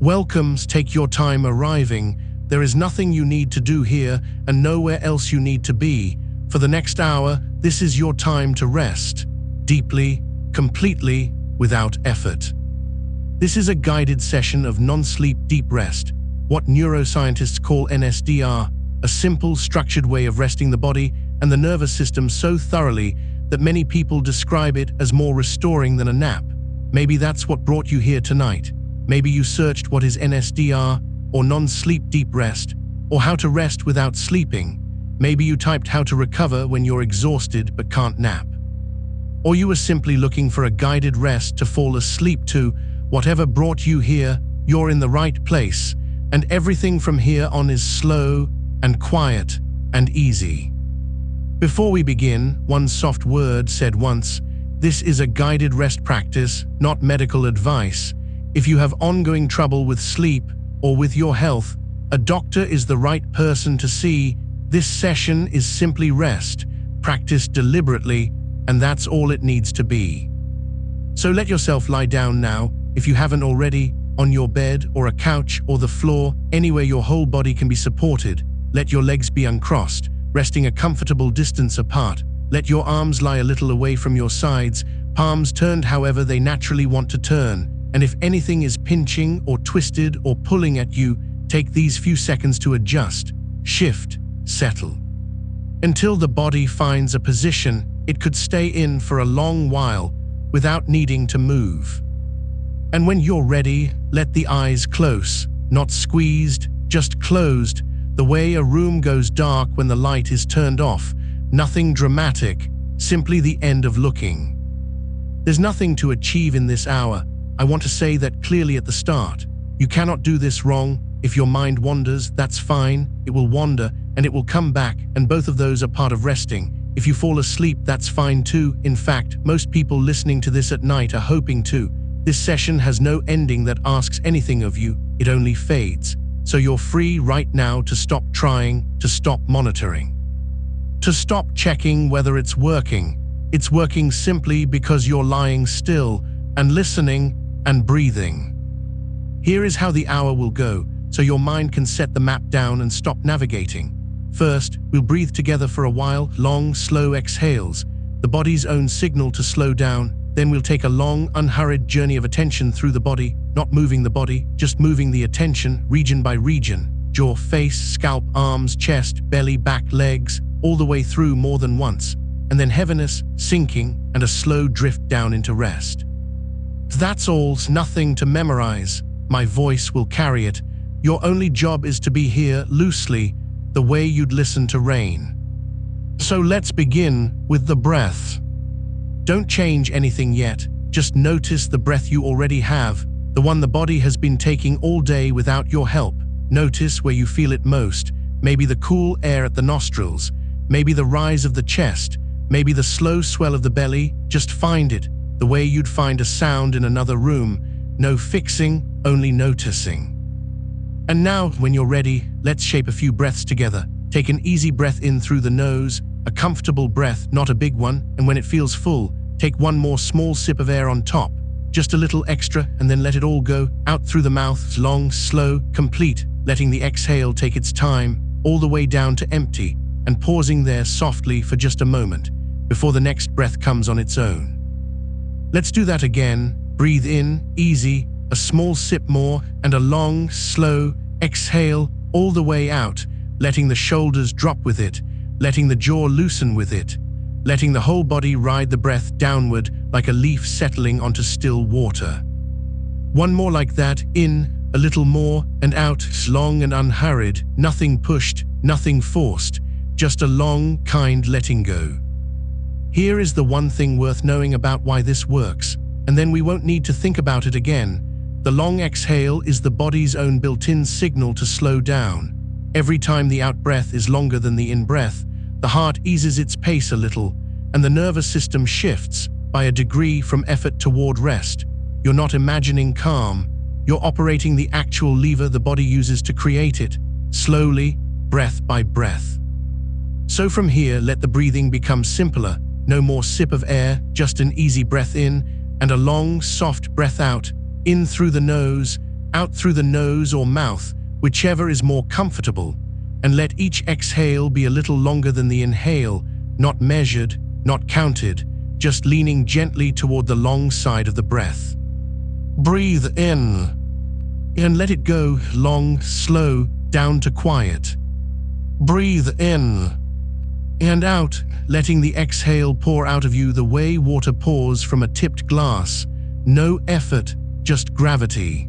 Welcomes, take your time arriving. There is nothing you need to do here and nowhere else you need to be. For the next hour, this is your time to rest. Deeply, completely, without effort. This is a guided session of non-sleep deep rest, what neuroscientists call NSDR, a simple, structured way of resting the body and the nervous system so thoroughly that many people describe it as more restoring than a nap. Maybe that's what brought you here tonight. Maybe you searched what is NSDR, or non-sleep deep rest, or how to rest without sleeping. Maybe you typed how to recover when you're exhausted but can't nap. Or you were simply looking for a guided rest to fall asleep to. Whatever brought you here, you're in the right place, and everything from here on is slow and quiet and easy. Before we begin, one soft word said once, this is a guided rest practice, not medical advice. If you have ongoing trouble with sleep or with your health, a doctor is the right person to see. This session is simply rest, practiced deliberately, and that's all it needs to be. So let yourself lie down now, if you haven't already, on your bed or a couch or the floor, anywhere your whole body can be supported. Let your legs be uncrossed, resting a comfortable distance apart. Let your arms lie a little away from your sides, palms turned however they naturally want to turn. And if anything is pinching or twisted or pulling at you, take these few seconds to adjust, shift, settle. Until the body finds a position it could stay in for a long while without needing to move. And when you're ready, let the eyes close, not squeezed, just closed, the way a room goes dark when the light is turned off. Nothing dramatic, simply the end of looking. There's nothing to achieve in this hour. I want to say that clearly at the start. You cannot do this wrong. If your mind wanders, that's fine. It will wander and it will come back, and both of those are part of resting. If you fall asleep, that's fine too. In fact, most people listening to this at night are hoping to. This session has no ending that asks anything of you. It only fades. So you're free right now to stop trying, to stop monitoring, to stop checking whether it's working. It's working simply because you're lying still and listening and breathing. Here is how the hour will go, so your mind can set the map down and stop navigating. First, we'll breathe together for a while, long, slow exhales, the body's own signal to slow down. Then we'll take a long, unhurried journey of attention through the body, not moving the body, just moving the attention, region by region, jaw, face, scalp, arms, chest, belly, back, legs, all the way through more than once. And then heaviness, sinking, and a slow drift down into rest. That's all, nothing to memorize. My voice will carry it. Your only job is to be here loosely, the way you'd listen to rain. So let's begin with the breath. Don't change anything yet, just notice the breath you already have, the one the body has been taking all day without your help. Notice where you feel it most, maybe the cool air at the nostrils, maybe the rise of the chest, maybe the slow swell of the belly. Just find it, the way you'd find a sound in another room. No fixing, only noticing. And now, when you're ready, let's shape a few breaths together. Take an easy breath in through the nose, a comfortable breath, not a big one, and when it feels full, take one more small sip of air on top, just a little extra, and then let it all go out through the mouth, long, slow, complete, letting the exhale take its time, all the way down to empty, and pausing there softly for just a moment, before the next breath comes on its own. Let's do that again. Breathe in, easy, a small sip more, and a long, slow exhale all the way out, letting the shoulders drop with it, letting the jaw loosen with it, letting the whole body ride the breath downward like a leaf settling onto still water. One more like that, in, a little more, and out, long and unhurried, nothing pushed, nothing forced, just a long, kind letting go. Here is the one thing worth knowing about why this works, and then we won't need to think about it again. The long exhale is the body's own built-in signal to slow down. Every time the out-breath is longer than the in-breath, the heart eases its pace a little, and the nervous system shifts, by a degree, from effort toward rest. You're not imagining calm, you're operating the actual lever the body uses to create it, slowly, breath by breath. So from here, let the breathing become simpler. No more sip of air, just an easy breath in, and a long, soft breath out, in through the nose, out through the nose or mouth, whichever is more comfortable, and let each exhale be a little longer than the inhale, not measured, not counted, just leaning gently toward the long side of the breath. Breathe in, and let it go long, slow, down to quiet. Breathe in, and out, letting the exhale pour out of you the way water pours from a tipped glass. No effort, just gravity.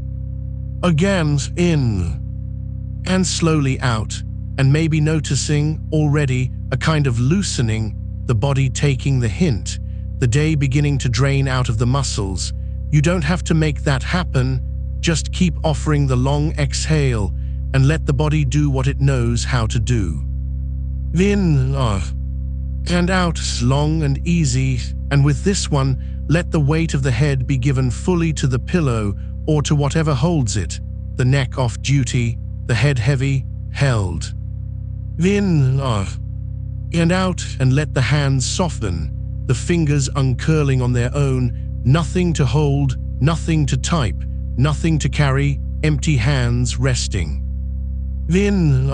Again, in, and slowly out, and maybe noticing already a kind of loosening, the body taking the hint, the day beginning to drain out of the muscles. You don't have to make that happen, just keep offering the long exhale and let the body do what it knows how to do. In, and out, long and easy, and with this one, let the weight of the head be given fully to the pillow or to whatever holds it, the neck off duty, the head heavy, held. In, and out, and let the hands soften, the fingers uncurling on their own, nothing to hold, nothing to type, nothing to carry, empty hands resting. In,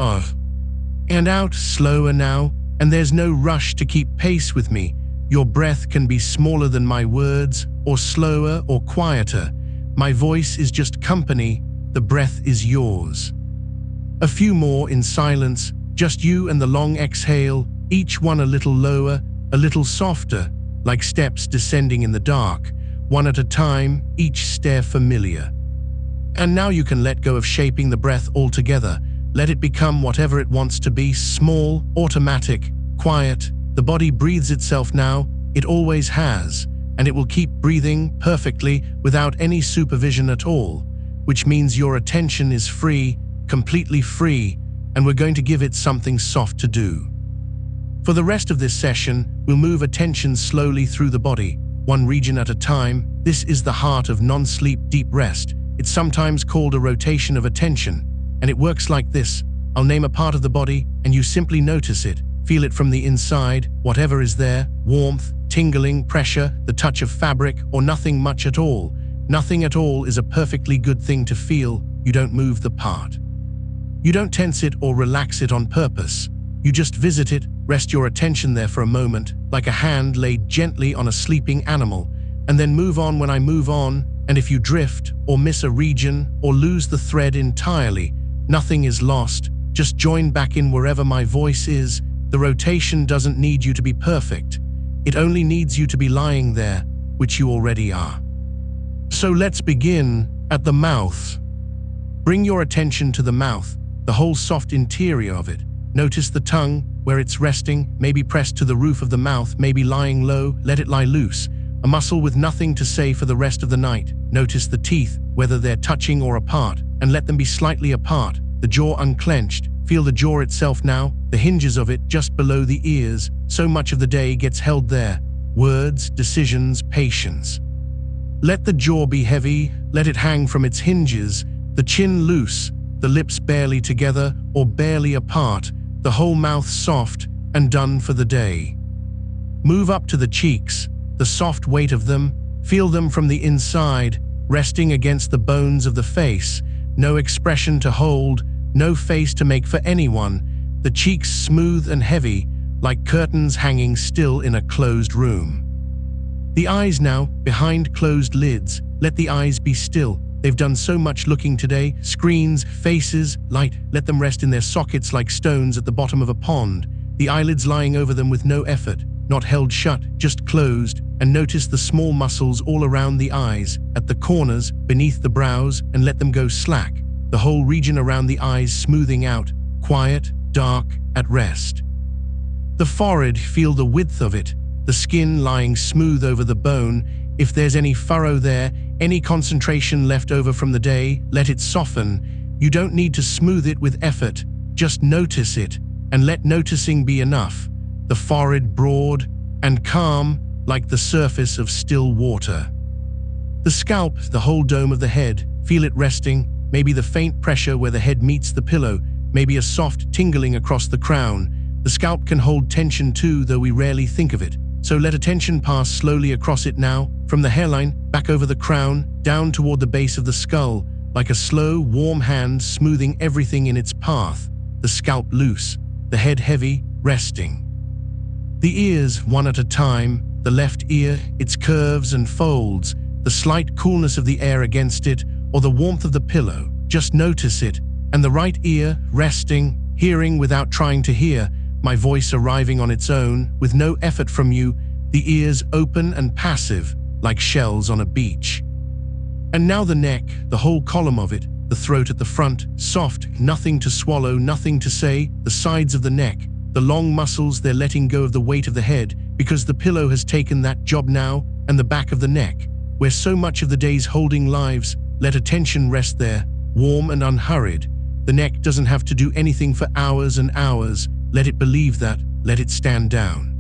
and out, slower now, and there's no rush to keep pace with me. Your breath can be smaller than my words, or slower or quieter. My voice is just company, the breath is yours. A few more in silence, just you and the long exhale, each one a little lower, a little softer, like steps descending in the dark, one at a time, each stair familiar. And now you can let go of shaping the breath altogether. Let it become whatever it wants to be, small, automatic, quiet. The body breathes itself now, it always has, and it will keep breathing perfectly without any supervision at all, which means your attention is free, completely free, and we're going to give it something soft to do. For the rest of this session, we'll move attention slowly through the body, one region at a time. This is the heart of non-sleep deep rest. It's sometimes called a rotation of attention, and it works like this. I'll name a part of the body, and you simply notice it. Feel it from the inside, whatever is there, warmth, tingling, pressure, the touch of fabric, or nothing much at all. Nothing at all is a perfectly good thing to feel. You don't move the part. You don't tense it or relax it on purpose. You just visit it, rest your attention there for a moment, like a hand laid gently on a sleeping animal, and then move on when I move on. And if you drift, or miss a region, or lose the thread entirely, nothing is lost. Just join back in wherever my voice is. The rotation doesn't need you to be perfect. It only needs you to be lying there, which you already are. So let's begin at the mouth. Bring your attention to the mouth, the whole soft interior of it. Notice the tongue, where it's resting, maybe pressed to the roof of the mouth, maybe lying low. Let it lie loose. A muscle with nothing to say for the rest of the night. Notice the teeth, whether they're touching or apart, and let them be slightly apart. The jaw unclenched. Feel the jaw itself now, the hinges of it just below the ears. So much of the day gets held there. Words, decisions, patience. Let the jaw be heavy, let it hang from its hinges, the chin loose, the lips barely together or barely apart, the whole mouth soft and done for the day. Move up to the cheeks, the soft weight of them, feel them from the inside, resting against the bones of the face. No expression to hold, no face to make for anyone, the cheeks smooth and heavy, like curtains hanging still in a closed room. The eyes now, behind closed lids, let the eyes be still. They've done so much looking today, screens, faces, light, let them rest in their sockets like stones at the bottom of a pond, the eyelids lying over them with no effort, not held shut, just closed, and notice the small muscles all around the eyes, at the corners, beneath the brows, and let them go slack. The whole region around the eyes smoothing out, quiet, dark, at rest. The forehead, feel the width of it, the skin lying smooth over the bone. If there's any furrow there, any concentration left over from the day, let it soften. You don't need to smooth it with effort, just notice it, and let noticing be enough. The forehead broad and calm, like the surface of still water. The scalp, the whole dome of the head, feel it resting, maybe the faint pressure where the head meets the pillow, maybe a soft tingling across the crown. The scalp can hold tension too, though we rarely think of it. So let attention pass slowly across it now, from the hairline, back over the crown, down toward the base of the skull. like a slow, warm hand smoothing everything in its path, the scalp loose, the head heavy, resting. The ears, one at a time, the left ear, its curves and folds, the slight coolness of the air against it, or the warmth of the pillow, just notice it, and the right ear, resting, hearing without trying to hear, my voice arriving on its own, with no effort from you, the ears open and passive, like shells on a beach. And now the neck, the whole column of it, the throat at the front, soft, nothing to swallow, nothing to say, the sides of the neck, the long muscles, they're letting go of the weight of the head, because the pillow has taken that job now, and the back of the neck, where so much of the day's holding lives, let attention rest there, warm and unhurried. The neck doesn't have to do anything for hours and hours, let it believe that, let it stand down.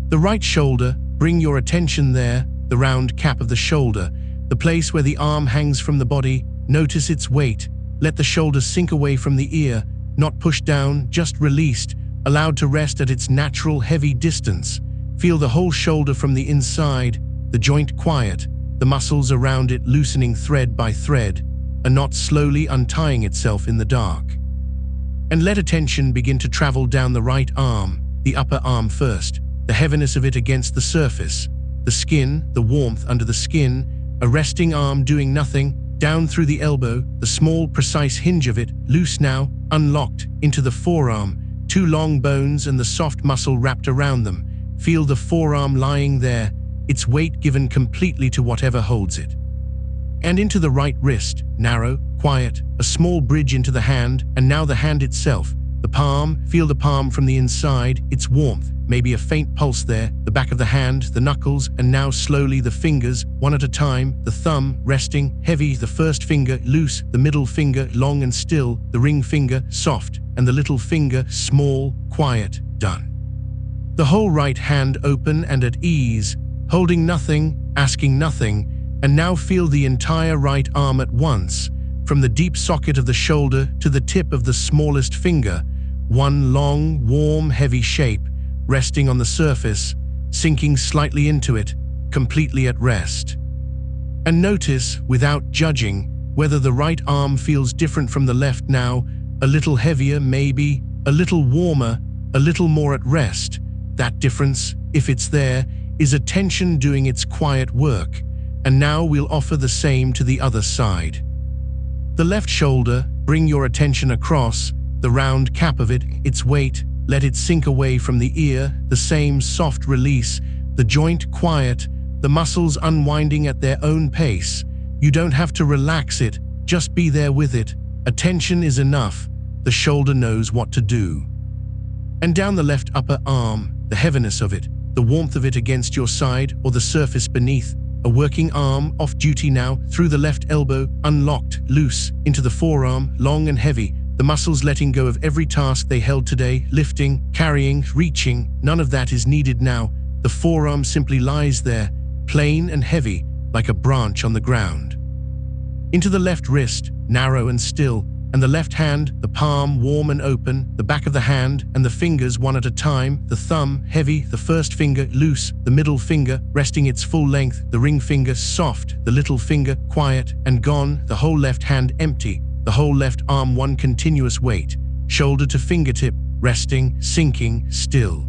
The right shoulder, bring your attention there, the round cap of the shoulder, the place where the arm hangs from the body, notice its weight, let the shoulder sink away from the ear, not pushed down, just released, allowed to rest at its natural heavy distance. Feel the whole shoulder from the inside, the joint quiet, the muscles around it loosening thread by thread, a knot slowly untying itself in the dark. And let attention begin to travel down the right arm, the upper arm first, the heaviness of it against the surface, the skin, the warmth under the skin, a resting arm doing nothing, down through the elbow, the small, precise hinge of it, loose now, unlocked, into the forearm, two long bones and the soft muscle wrapped around them. Feel the forearm lying there, its weight given completely to whatever holds it. And into the right wrist, narrow, quiet, a small bridge into the hand, and now the hand itself, the palm, feel the palm from the inside, its warmth, maybe a faint pulse there, the back of the hand, the knuckles, and now slowly the fingers, one at a time, the thumb, resting, heavy, the first finger, loose, the middle finger, long and still, the ring finger, soft, and the little finger, small, quiet, done. The whole right hand open and at ease, holding nothing, asking nothing, and now feel the entire right arm at once, from the deep socket of the shoulder to the tip of the smallest finger, one long, warm, heavy shape, resting on the surface, sinking slightly into it, completely at rest. And notice, without judging, whether the right arm feels different from the left now, a little heavier maybe, a little warmer, a little more at rest. That difference, if it's there, is attention doing its quiet work. And now we'll offer the same to the other side. The left shoulder, bring your attention across, the round cap of it, its weight, let it sink away from the ear, the same soft release, the joint quiet, the muscles unwinding at their own pace. You don't have to relax it, just be there with it. Attention is enough, the shoulder knows what to do. And down the left upper arm, the heaviness of it, the warmth of it against your side or the surface beneath, a working arm, off duty now, through the left elbow, unlocked, loose, into the forearm, long and heavy, the muscles letting go of every task they held today, lifting, carrying, reaching, none of that is needed now. The forearm simply lies there, plain and heavy, like a branch on the ground. Into the left wrist, narrow and still, and the left hand, the palm warm and open, the back of the hand, and the fingers one at a time, the thumb heavy, the first finger loose, the middle finger resting its full length, the ring finger soft, the little finger quiet and gone, the whole left hand empty, the whole left arm one continuous weight, shoulder to fingertip, resting, sinking, still.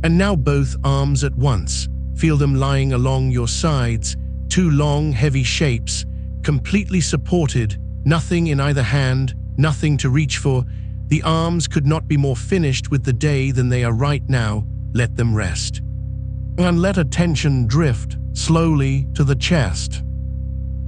And now both arms at once, feel them lying along your sides, two long heavy shapes, completely supported, nothing in either hand, nothing to reach for. The arms could not be more finished with the day than they are right now. Let them rest. And let attention drift slowly to the chest.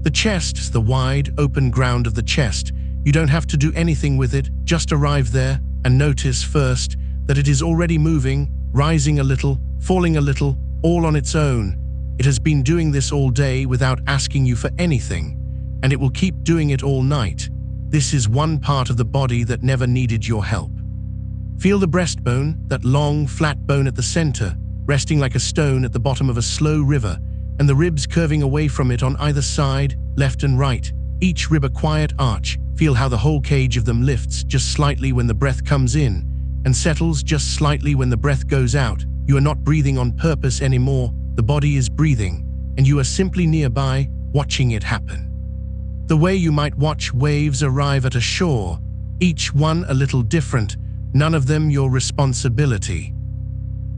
The chest, the wide, open ground of the chest. You don't have to do anything with it, just arrive there and notice first that it is already moving, rising a little, falling a little, all on its own. It has been doing this all day without asking you for anything. And it will keep doing it all night. This is one part of the body that never needed your help. Feel the breastbone, that long, flat bone at the center, resting like a stone at the bottom of a slow river, and the ribs curving away from it on either side, left and right, each rib a quiet arch. Feel how the whole cage of them lifts just slightly when the breath comes in, and settles just slightly when the breath goes out. You are not breathing on purpose anymore, the body is breathing, and you are simply nearby, watching it happen. The way you might watch waves arrive at a shore, each one a little different, none of them your responsibility.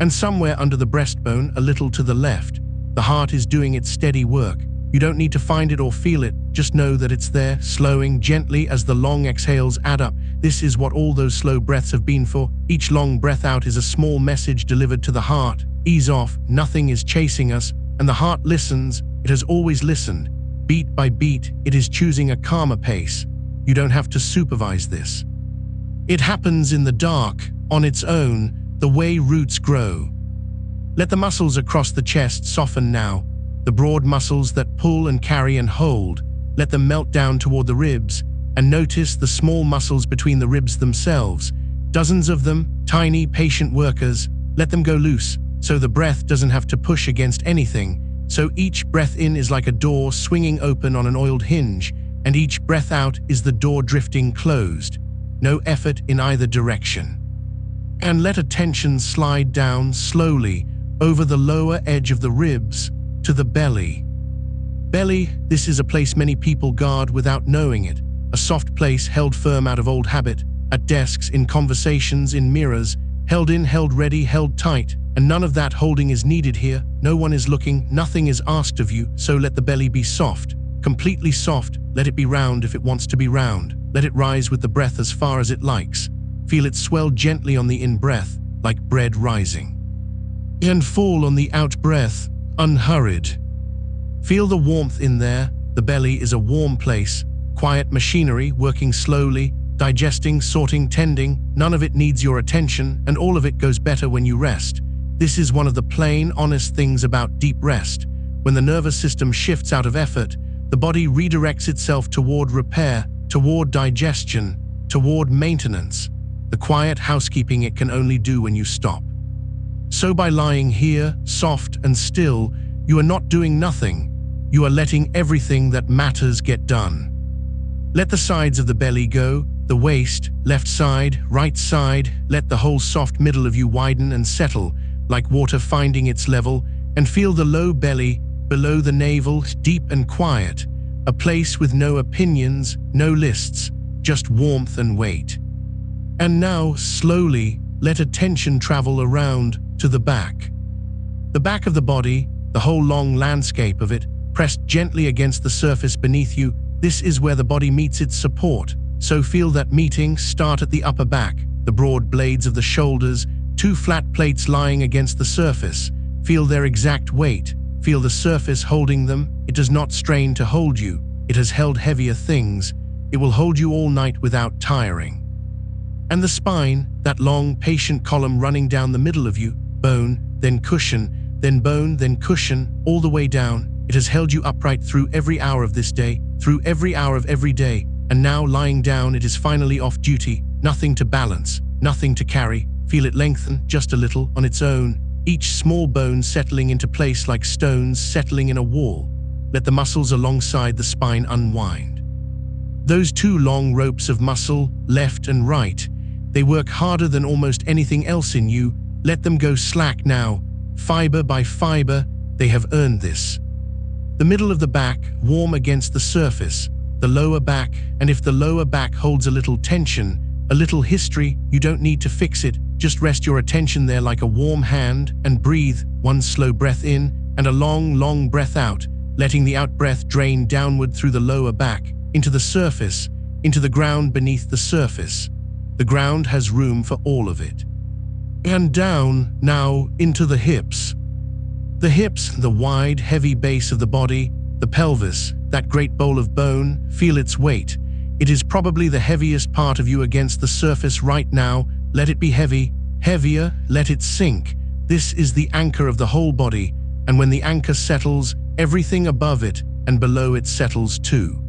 And somewhere under the breastbone, a little to the left, the heart is doing its steady work. You don't need to find it or feel it, just know that it's there, slowing gently as the long exhales add up. This is what all those slow breaths have been for. Each long breath out is a small message delivered to the heart. Ease off, nothing is chasing us, and the heart listens. It has always listened. Beat by beat, it is choosing a calmer pace. You don't have to supervise this. It happens in the dark, on its own, the way roots grow. Let the muscles across the chest soften now. The broad muscles that pull and carry and hold, let them melt down toward the ribs, and notice the small muscles between the ribs themselves. Dozens of them, tiny, patient workers. Let them go loose, so the breath doesn't have to push against anything. So each breath in is like a door swinging open on an oiled hinge, and each breath out is the door drifting closed. No effort in either direction. And let attention slide down slowly over the lower edge of the ribs to the belly. Belly, this is a place many people guard without knowing it. A soft place held firm out of old habit, at desks, in conversations, in mirrors, held in, held ready, held tight. And none of that holding is needed here. No one is looking, nothing is asked of you, so let the belly be soft. Completely soft, let it be round if it wants to be round. Let it rise with the breath as far as it likes. Feel it swell gently on the in-breath, like bread rising. And fall on the out-breath, unhurried. Feel the warmth in there. The belly is a warm place. Quiet machinery working slowly, digesting, sorting, tending. None of it needs your attention, and all of it goes better when you rest. This is one of the plain, honest things about deep rest. When the nervous system shifts out of effort, the body redirects itself toward repair, toward digestion, toward maintenance. The quiet housekeeping it can only do when you stop. So by lying here, soft and still, you are not doing nothing. You are letting everything that matters get done. Let the sides of the belly go, the waist, left side, right side. Let the whole soft middle of you widen and settle, like water finding its level, and feel the low belly, below the navel, deep and quiet. A place with no opinions, no lists, just warmth and weight. And now, slowly, let attention travel around to the back. The back of the body, the whole long landscape of it, pressed gently against the surface beneath you. This is where the body meets its support. So feel that meeting. Start at the upper back, the broad blades of the shoulders, two flat plates lying against the surface. Feel their exact weight. Feel the surface holding them. It does not strain to hold you. It has held heavier things. It will hold you all night without tiring. And the spine, that long, patient column running down the middle of you, bone, then cushion, then bone, then cushion, all the way down. It has held you upright through every hour of this day, through every hour of every day, and now lying down it is finally off duty. Nothing to balance, nothing to carry. Feel it lengthen, just a little, on its own. Each small bone settling into place like stones settling in a wall. Let the muscles alongside the spine unwind. Those two long ropes of muscle, left and right, they work harder than almost anything else in you. Let them go slack now. Fiber by fiber, they have earned this. The middle of the back, warm against the surface. The lower back, and if the lower back holds a little tension, a little history, you don't need to fix it. Just rest your attention there like a warm hand and breathe. One slow breath in and a long, long breath out, letting the out-breath drain downward through the lower back, into the surface, into the ground beneath the surface. The ground has room for all of it. And down, now, into the hips. The hips, the wide, heavy base of the body, the pelvis, that great bowl of bone, feel its weight. It is probably the heaviest part of you against the surface right now. Let it be heavy, heavier, let it sink. This is the anchor of the whole body, and when the anchor settles, everything above it and below it settles too.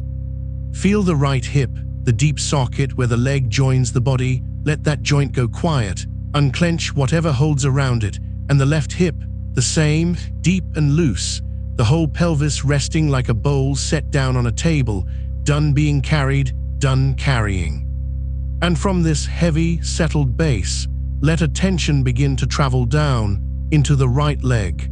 Feel the right hip, the deep socket where the leg joins the body. Let that joint go quiet. Unclench whatever holds around it, and the left hip, the same, deep and loose. The whole pelvis resting like a bowl set down on a table, done being carried, done carrying. And from this heavy, settled base, let attention begin to travel down into the right leg.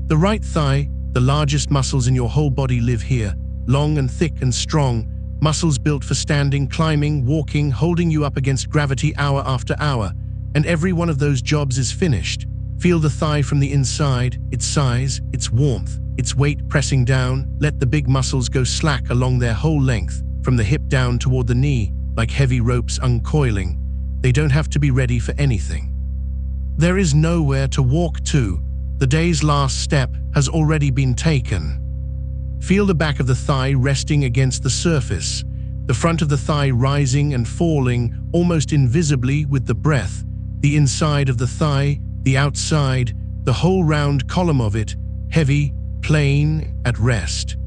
The right thigh, the largest muscles in your whole body live here. long and thick and strong, muscles built for standing, climbing, walking, holding you up against gravity hour after hour, and every one of those jobs is finished. Feel the thigh from the inside, its size, its warmth, its weight pressing down. Let the big muscles go slack along their whole length, from the hip down toward the knee, like heavy ropes uncoiling. They don't have to be ready for anything. There is nowhere to walk to. The day's last step has already been taken. Feel the back of the thigh resting against the surface, the front of the thigh rising and falling almost invisibly with the breath, the inside of the thigh, the outside, the whole round column of it, heavy, plain, at rest.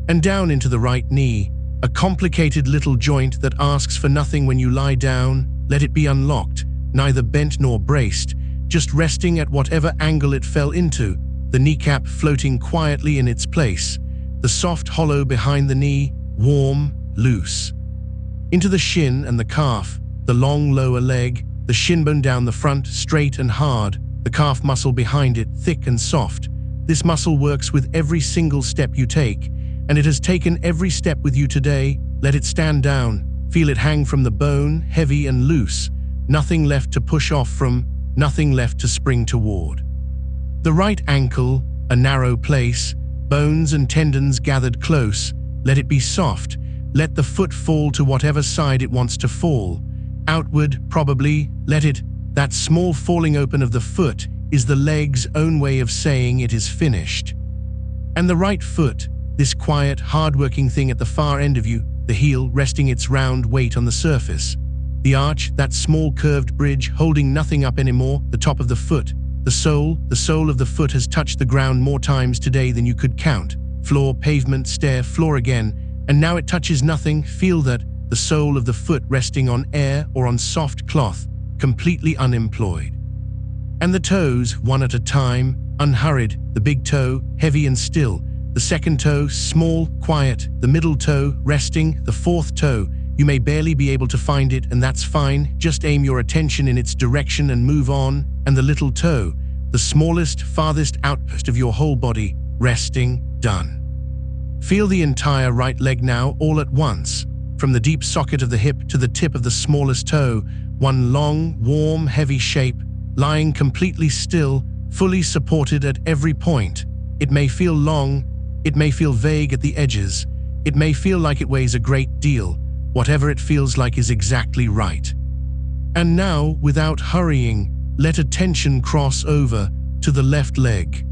And down into the right knee, a complicated little joint that asks for nothing when you lie down. Let it be unlocked, neither bent nor braced, just resting at whatever angle it fell into, the kneecap floating quietly in its place, the soft hollow behind the knee, warm, loose. Into the shin and the calf, the long lower leg, the shin bone down the front, straight and hard, the calf muscle behind it, thick and soft. This muscle works with every single step you take, and it has taken every step with you today. Let it stand down, feel it hang from the bone, heavy and loose, nothing left to push off from, nothing left to spring toward. The right ankle, a narrow place, bones and tendons gathered close. Let it be soft. Let the foot fall to whatever side it wants to fall. Outward, probably. Let it. That small falling open of the foot is the leg's own way of saying it is finished. And the right foot, this quiet, hard-working thing at the far end of you, the heel resting its round weight on the surface. The arch, that small curved bridge holding nothing up anymore, the top of the foot. The sole of the foot has touched the ground more times today than you could count. Floor, pavement, stair, floor again, and now it touches nothing. Feel that, the sole of the foot resting on air or on soft cloth, completely unemployed. And the toes, one at a time, unhurried, the big toe, heavy and still, the second toe, small, quiet, the middle toe, resting, the fourth toe. You may barely be able to find it, and that's fine. Just aim your attention in its direction and move on. And the little toe, the smallest, farthest outpost of your whole body, resting, done. Feel the entire right leg now all at once, from the deep socket of the hip to the tip of the smallest toe, one long, warm, heavy shape, lying completely still, fully supported at every point. It may feel long, it may feel vague at the edges, it may feel like it weighs a great deal. Whatever it feels like is exactly right. And now, without hurrying, let attention cross over to the left leg.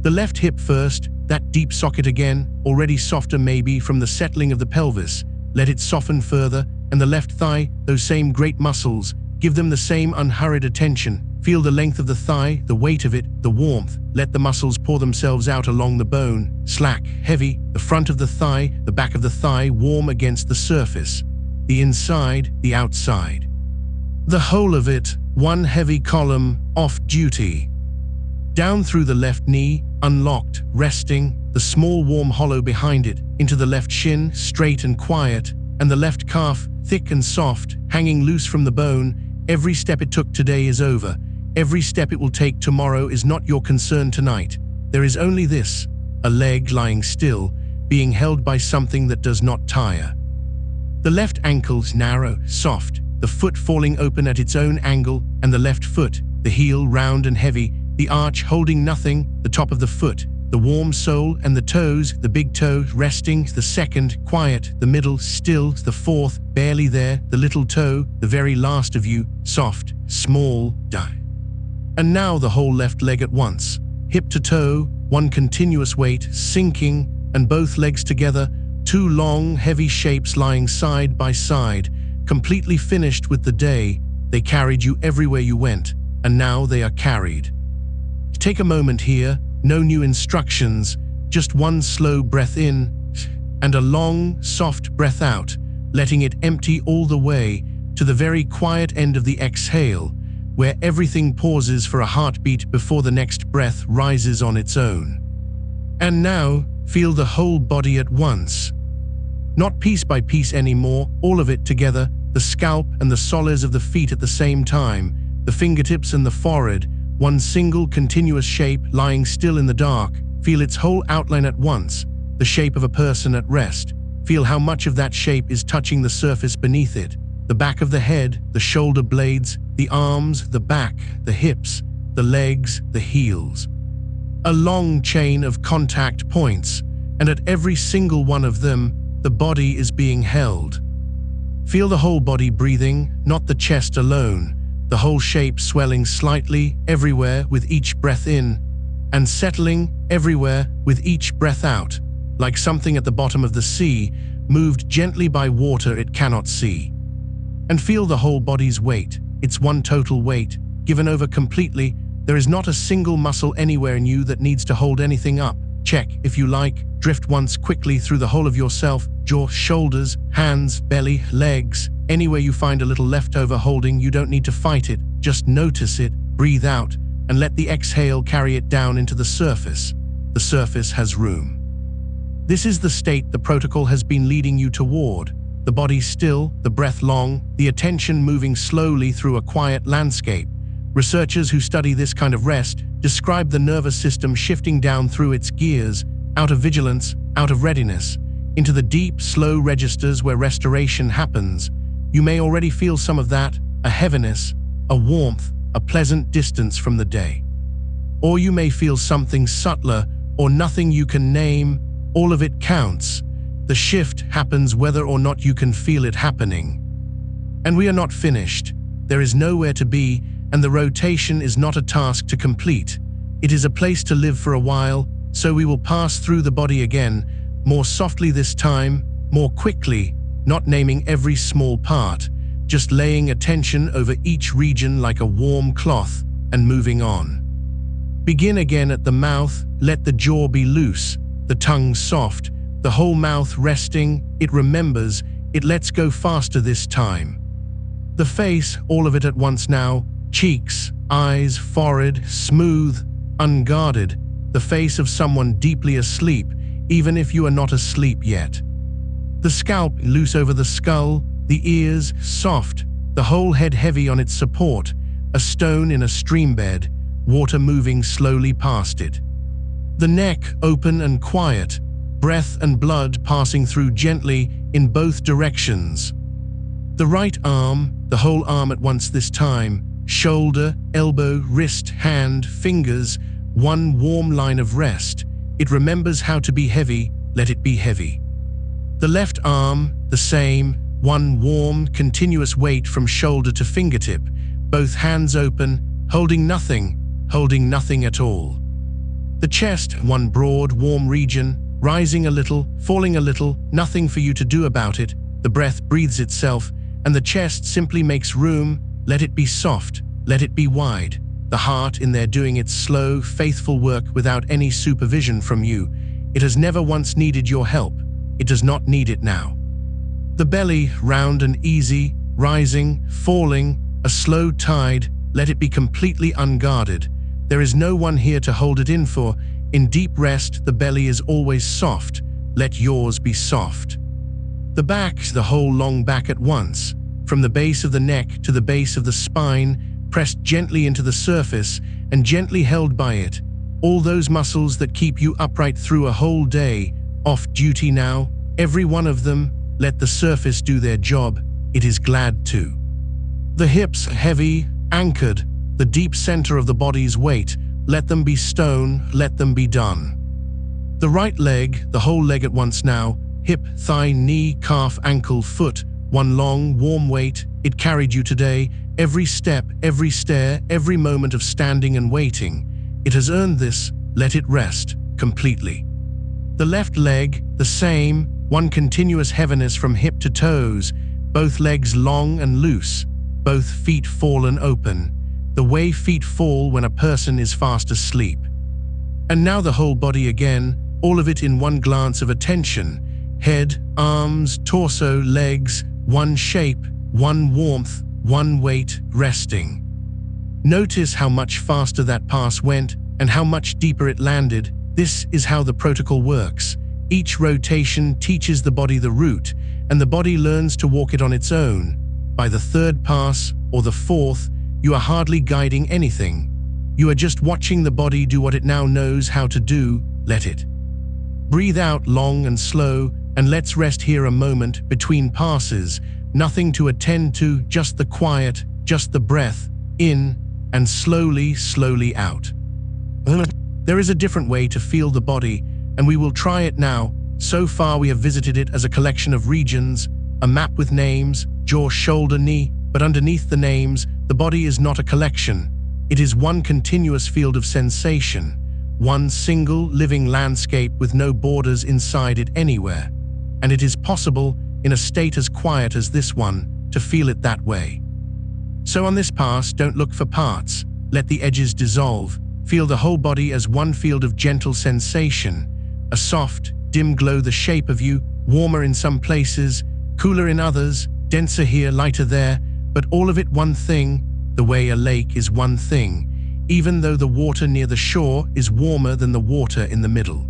The left hip first, that deep socket again, already softer maybe from the settling of the pelvis. Let it soften further, and the left thigh, those same great muscles, give them the same unhurried attention. Feel the length of the thigh, the weight of it, the warmth. Let the muscles pour themselves out along the bone, slack, heavy, the front of the thigh, the back of the thigh warm against the surface, the inside, the outside. The whole of it, one heavy column, off duty. Down through the left knee, unlocked, resting, the small warm hollow behind it, into the left shin, straight and quiet, and the left calf, thick and soft, hanging loose from the bone. Every step it took today is over. Every step it will take tomorrow is not your concern tonight. There is only this, a leg lying still, being held by something that does not tire. The left ankle's narrow, soft, the foot falling open at its own angle, and the left foot, the heel round and heavy, the arch holding nothing, the top of the foot, the warm sole and the toes, the big toe resting, the second, quiet, the middle, still, the fourth, barely there, the little toe, the very last of you, soft, small, die. And now the whole left leg at once, hip to toe, one continuous weight, sinking, and both legs together, two long, heavy shapes lying side by side, completely finished with the day. They carried you everywhere you went, and now they are carried. Take a moment here, no new instructions, just one slow breath in, and a long, soft breath out, letting it empty all the way to the very quiet end of the exhale, where everything pauses for a heartbeat before the next breath rises on its own. And now, feel the whole body at once. Not piece by piece anymore, all of it together, the scalp and the soles of the feet at the same time, the fingertips and the forehead, one single continuous shape lying still in the dark. Feel its whole outline at once. the shape of a person at rest. Feel how much of that shape is touching the surface beneath it. The back of the head, the shoulder blades, the arms, the back, the hips, the legs, the heels. A long chain of contact points, and at every single one of them, the body is being held. Feel the whole body breathing, not the chest alone, the whole shape swelling slightly everywhere with each breath in, and settling everywhere with each breath out, like something at the bottom of the sea, moved gently by water it cannot see. And feel the whole body's weight, its one total weight, given over completely. There is not a single muscle anywhere in you that needs to hold anything up. Check, if you like, drift once quickly through the whole of yourself, jaw, shoulders, hands, belly, legs, anywhere you find a little leftover holding. You don't need to fight it, just notice it, breathe out, and let the exhale carry it down into the surface. The surface has room. This is the state the protocol has been leading you toward. The body still, the breath long, the attention moving slowly through a quiet landscape. Researchers who study this kind of rest describe the nervous system shifting down through its gears, out of vigilance, out of readiness, into the deep, slow registers where restoration happens. You may already feel some of that, a heaviness, a warmth, a pleasant distance from the day. Or you may feel something subtler, or nothing you can name. All of it counts. The shift happens whether or not you can feel it happening. And we are not finished. There is nowhere to be, and the rotation is not a task to complete. It is a place to live for a while, so we will pass through the body again, more softly this time, more quickly, not naming every small part, just laying attention over each region like a warm cloth and moving on. Begin again at the mouth, let the jaw be loose, the tongue soft, the whole mouth resting. It remembers, it lets go faster this time. The face, all of it at once now, cheeks, eyes, forehead, smooth, unguarded, the face of someone deeply asleep, even if you are not asleep yet. The scalp loose over the skull, the ears soft, the whole head heavy on its support, a stone in a stream bed, water moving slowly past it. The neck open and quiet, breath and blood passing through gently in both directions. The right arm, the whole arm at once this time, shoulder, elbow, wrist, hand, fingers, one warm line of rest. It remembers how to be heavy, let it be heavy. The left arm, the same, one warm, continuous weight from shoulder to fingertip, both hands open, holding nothing at all. The chest, one broad, warm region, rising a little, falling a little, nothing for you to do about it. The breath breathes itself, and the chest simply makes room. Let it be soft, let it be wide. The heart in there doing its slow, faithful work without any supervision from you. It has never once needed your help. It does not need it now. The belly, round and easy, rising, falling, a slow tide. Let it be completely unguarded. There is no one here to hold it in for. In deep rest, the belly is always soft. Let yours be soft. The back, the whole long back at once, from the base of the neck to the base of the spine, pressed gently into the surface and gently held by it. All those muscles that keep you upright through a whole day, off duty now, every one of them, let the surface do their job. It is glad to. The hips heavy, anchored, the deep center of the body's weight. Let them be stone, let them be done. The right leg, the whole leg at once now, hip, thigh, knee, calf, ankle, foot, one long, warm weight. It carried you today, every step, every stair, every moment of standing and waiting. It has earned this, let it rest, completely. The left leg, the same, one continuous heaviness from hip to toes, both legs long and loose, both feet fallen open, the way feet fall when a person is fast asleep. And now the whole body again, all of it in one glance of attention, head, arms, torso, legs, one shape, one warmth, one weight, resting. Notice how much faster that pass went and how much deeper it landed. This is how the protocol works. Each rotation teaches the body the route, and the body learns to walk it on its own. By the third pass, or the fourth, you are hardly guiding anything. You are just watching the body do what it now knows how to do. Let it. Breathe out long and slow, and let's rest here a moment between passes. Nothing to attend to, just the quiet, just the breath, in and slowly, slowly out. There is a different way to feel the body, and we will try it now. So far we have visited it as a collection of regions, a map with names, jaw, shoulder, knee, but underneath the names, the body is not a collection. It is one continuous field of sensation, one single living landscape with no borders inside it anywhere. And it is possible, in a state as quiet as this one, to feel it that way. So on this pass, don't look for parts. Let the edges dissolve. Feel the whole body as one field of gentle sensation, a soft, dim glow, the shape of you, warmer in some places, cooler in others, denser here, lighter there, but all of it one thing, the way a lake is one thing, even though the water near the shore is warmer than the water in the middle.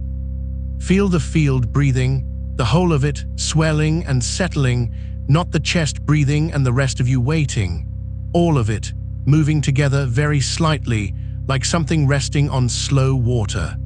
Feel the field breathing, the whole of it swelling and settling, not the chest breathing and the rest of you waiting. All of it moving together very slightly, like something resting on slow water.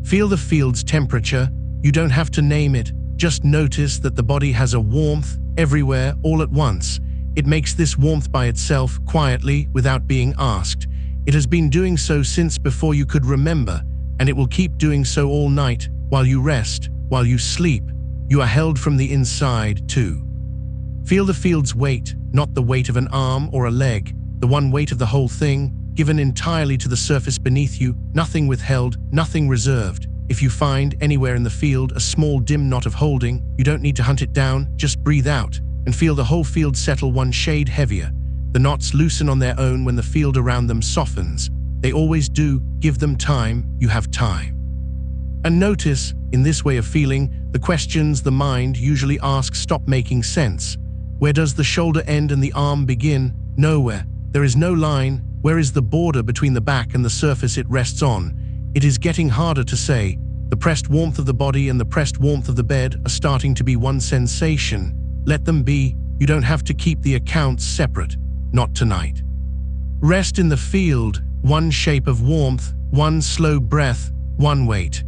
Feel the field's temperature. You don't have to name it, just notice that the body has a warmth everywhere all at once. It makes this warmth by itself, quietly, without being asked. It has been doing so since before you could remember, and it will keep doing so all night, while you rest, while you sleep. You are held from the inside, too. Feel the field's weight, not the weight of an arm or a leg, the one weight of the whole thing, given entirely to the surface beneath you, nothing withheld, nothing reserved. If you find anywhere in the field a small dim knot of holding, you don't need to hunt it down, just breathe out and feel the whole field settle one shade heavier. The knots loosen on their own when the field around them softens. They always do. Give them time, you have time. And notice, in this way of feeling, the questions the mind usually asks stop making sense. Where does the shoulder end and the arm begin? Nowhere. There is no line. Where is the border between the back and the surface it rests on? It is getting harder to say. The pressed warmth of the body and the pressed warmth of the bed are starting to be one sensation. Let them be. You don't have to keep the accounts separate. Not tonight. Rest in the field, one shape of warmth, one slow breath, one weight.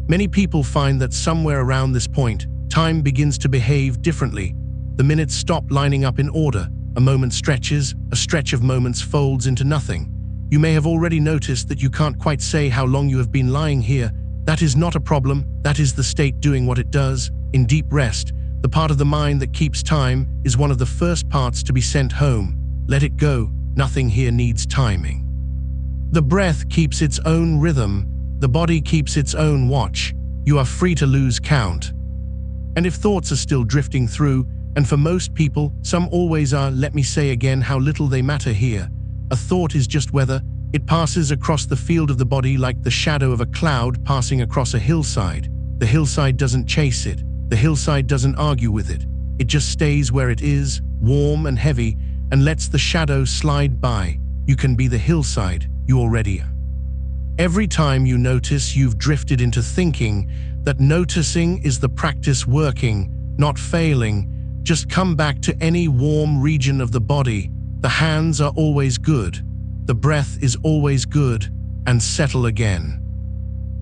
Many people find that somewhere around this point, time begins to behave differently. The minutes stop lining up in order. A moment stretches, a stretch of moments folds into nothing. You may have already noticed that you can't quite say how long you have been lying here. That is not a problem. That is the state doing what it does. In deep rest, the part of the mind that keeps time is one of the first parts to be sent home. Let it go. Nothing here needs timing. The breath keeps its own rhythm. The body keeps its own watch. You are free to lose count. And if thoughts are still drifting through, and for most people, some always are, let me say again how little they matter here. A thought is just weather. It passes across the field of the body like the shadow of a cloud passing across a hillside. The hillside doesn't chase it. The hillside doesn't argue with it. It just stays where it is, warm and heavy, and lets the shadow slide by. You can be the hillside. You already are. Every time you notice you've drifted into thinking, that noticing is the practice working, not failing. Just come back to any warm region of the body. The hands are always good. The breath is always good. And settle again.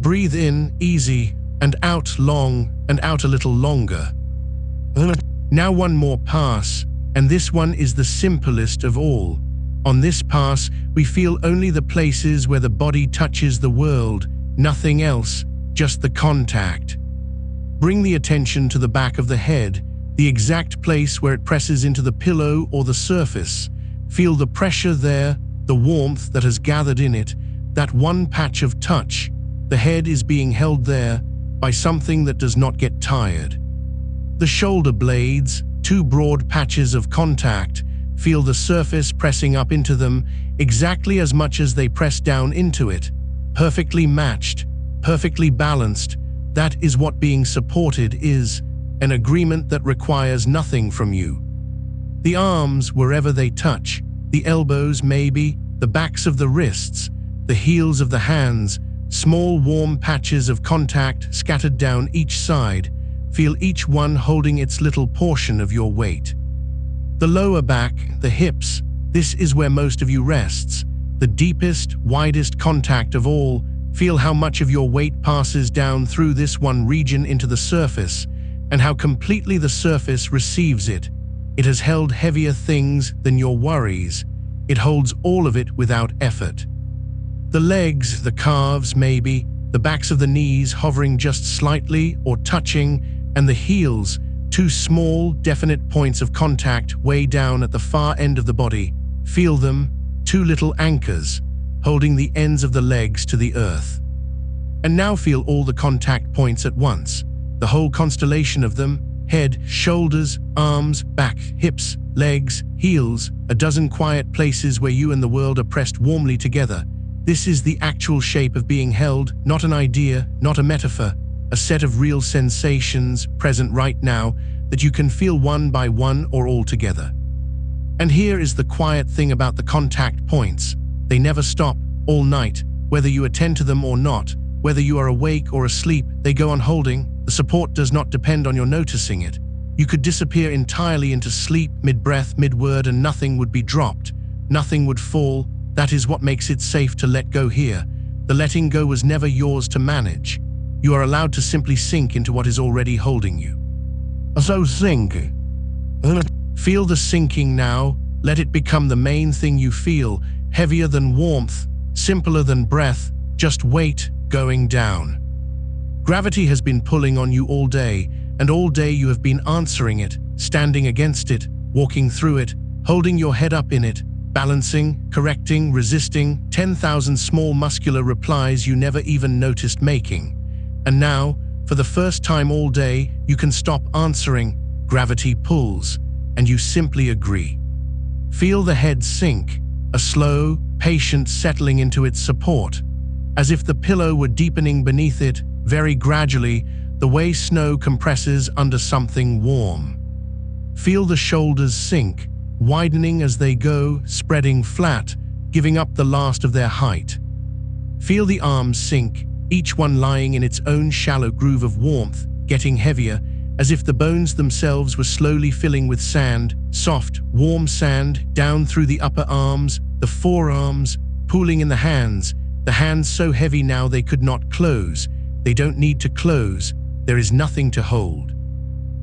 Breathe in, easy, and out long, and out a little longer. Now one more pass, and this one is the simplest of all. On this pass, we feel only the places where the body touches the world, nothing else, just the contact. Bring the attention to the back of the head, the exact place where it presses into the pillow or the surface. Feel the pressure there, the warmth that has gathered in it, that one patch of touch. The head is being held there by something that does not get tired. The shoulder blades, two broad patches of contact. Feel the surface pressing up into them exactly as much as they press down into it. Perfectly matched, perfectly balanced. That is what being supported is. An agreement that requires nothing from you. The arms, wherever they touch, the elbows maybe, the backs of the wrists, the heels of the hands, small warm patches of contact scattered down each side. Feel each one holding its little portion of your weight. The lower back, the hips, this is where most of you rests. The deepest, widest contact of all, Feel how much of your weight passes down through this one region into the surface, and how completely the surface receives it. It has held heavier things than your worries. It holds all of it without effort. The legs, the calves maybe, the backs of the knees hovering just slightly or touching, and the heels, two small, definite points of contact way down at the far end of the body. Feel them, two little anchors, holding the ends of the legs to the earth. And now feel all the contact points at once, the whole constellation of them: head, shoulders, arms, back, hips, legs, heels, a dozen quiet places where you and the world are pressed warmly together. This is the actual shape of being held, not an idea, not a metaphor, a set of real sensations present right now that you can feel one by one or all together. And here is the quiet thing about the contact points. They never stop, all night, whether you attend to them or not, whether you are awake or asleep, they go on holding. The support does not depend on your noticing it. You could disappear entirely into sleep, mid-breath, mid-word, and nothing would be dropped. Nothing would fall. That is what makes it safe to let go here. The letting go was never yours to manage. You are allowed to simply sink into what is already holding you. So sink. Feel the sinking now. Let it become the main thing you feel, heavier than warmth, simpler than breath, just weight going down. Gravity has been pulling on you all day, and all day you have been answering it, standing against it, walking through it, holding your head up in it, balancing, correcting, resisting, 10,000 small muscular replies you never even noticed making. And now, for the first time all day, you can stop answering. Gravity pulls, and you simply agree. Feel the head sink, a slow, patient settling into its support, as if the pillow were deepening beneath it, very gradually, the way snow compresses under something warm. Feel the shoulders sink, widening as they go, spreading flat, giving up the last of their height. Feel the arms sink, each one lying in its own shallow groove of warmth, getting heavier, as if the bones themselves were slowly filling with sand, soft, warm sand, down through the upper arms, the forearms, pooling in the hands so heavy now they could not close. They don't need to close. There is nothing to hold.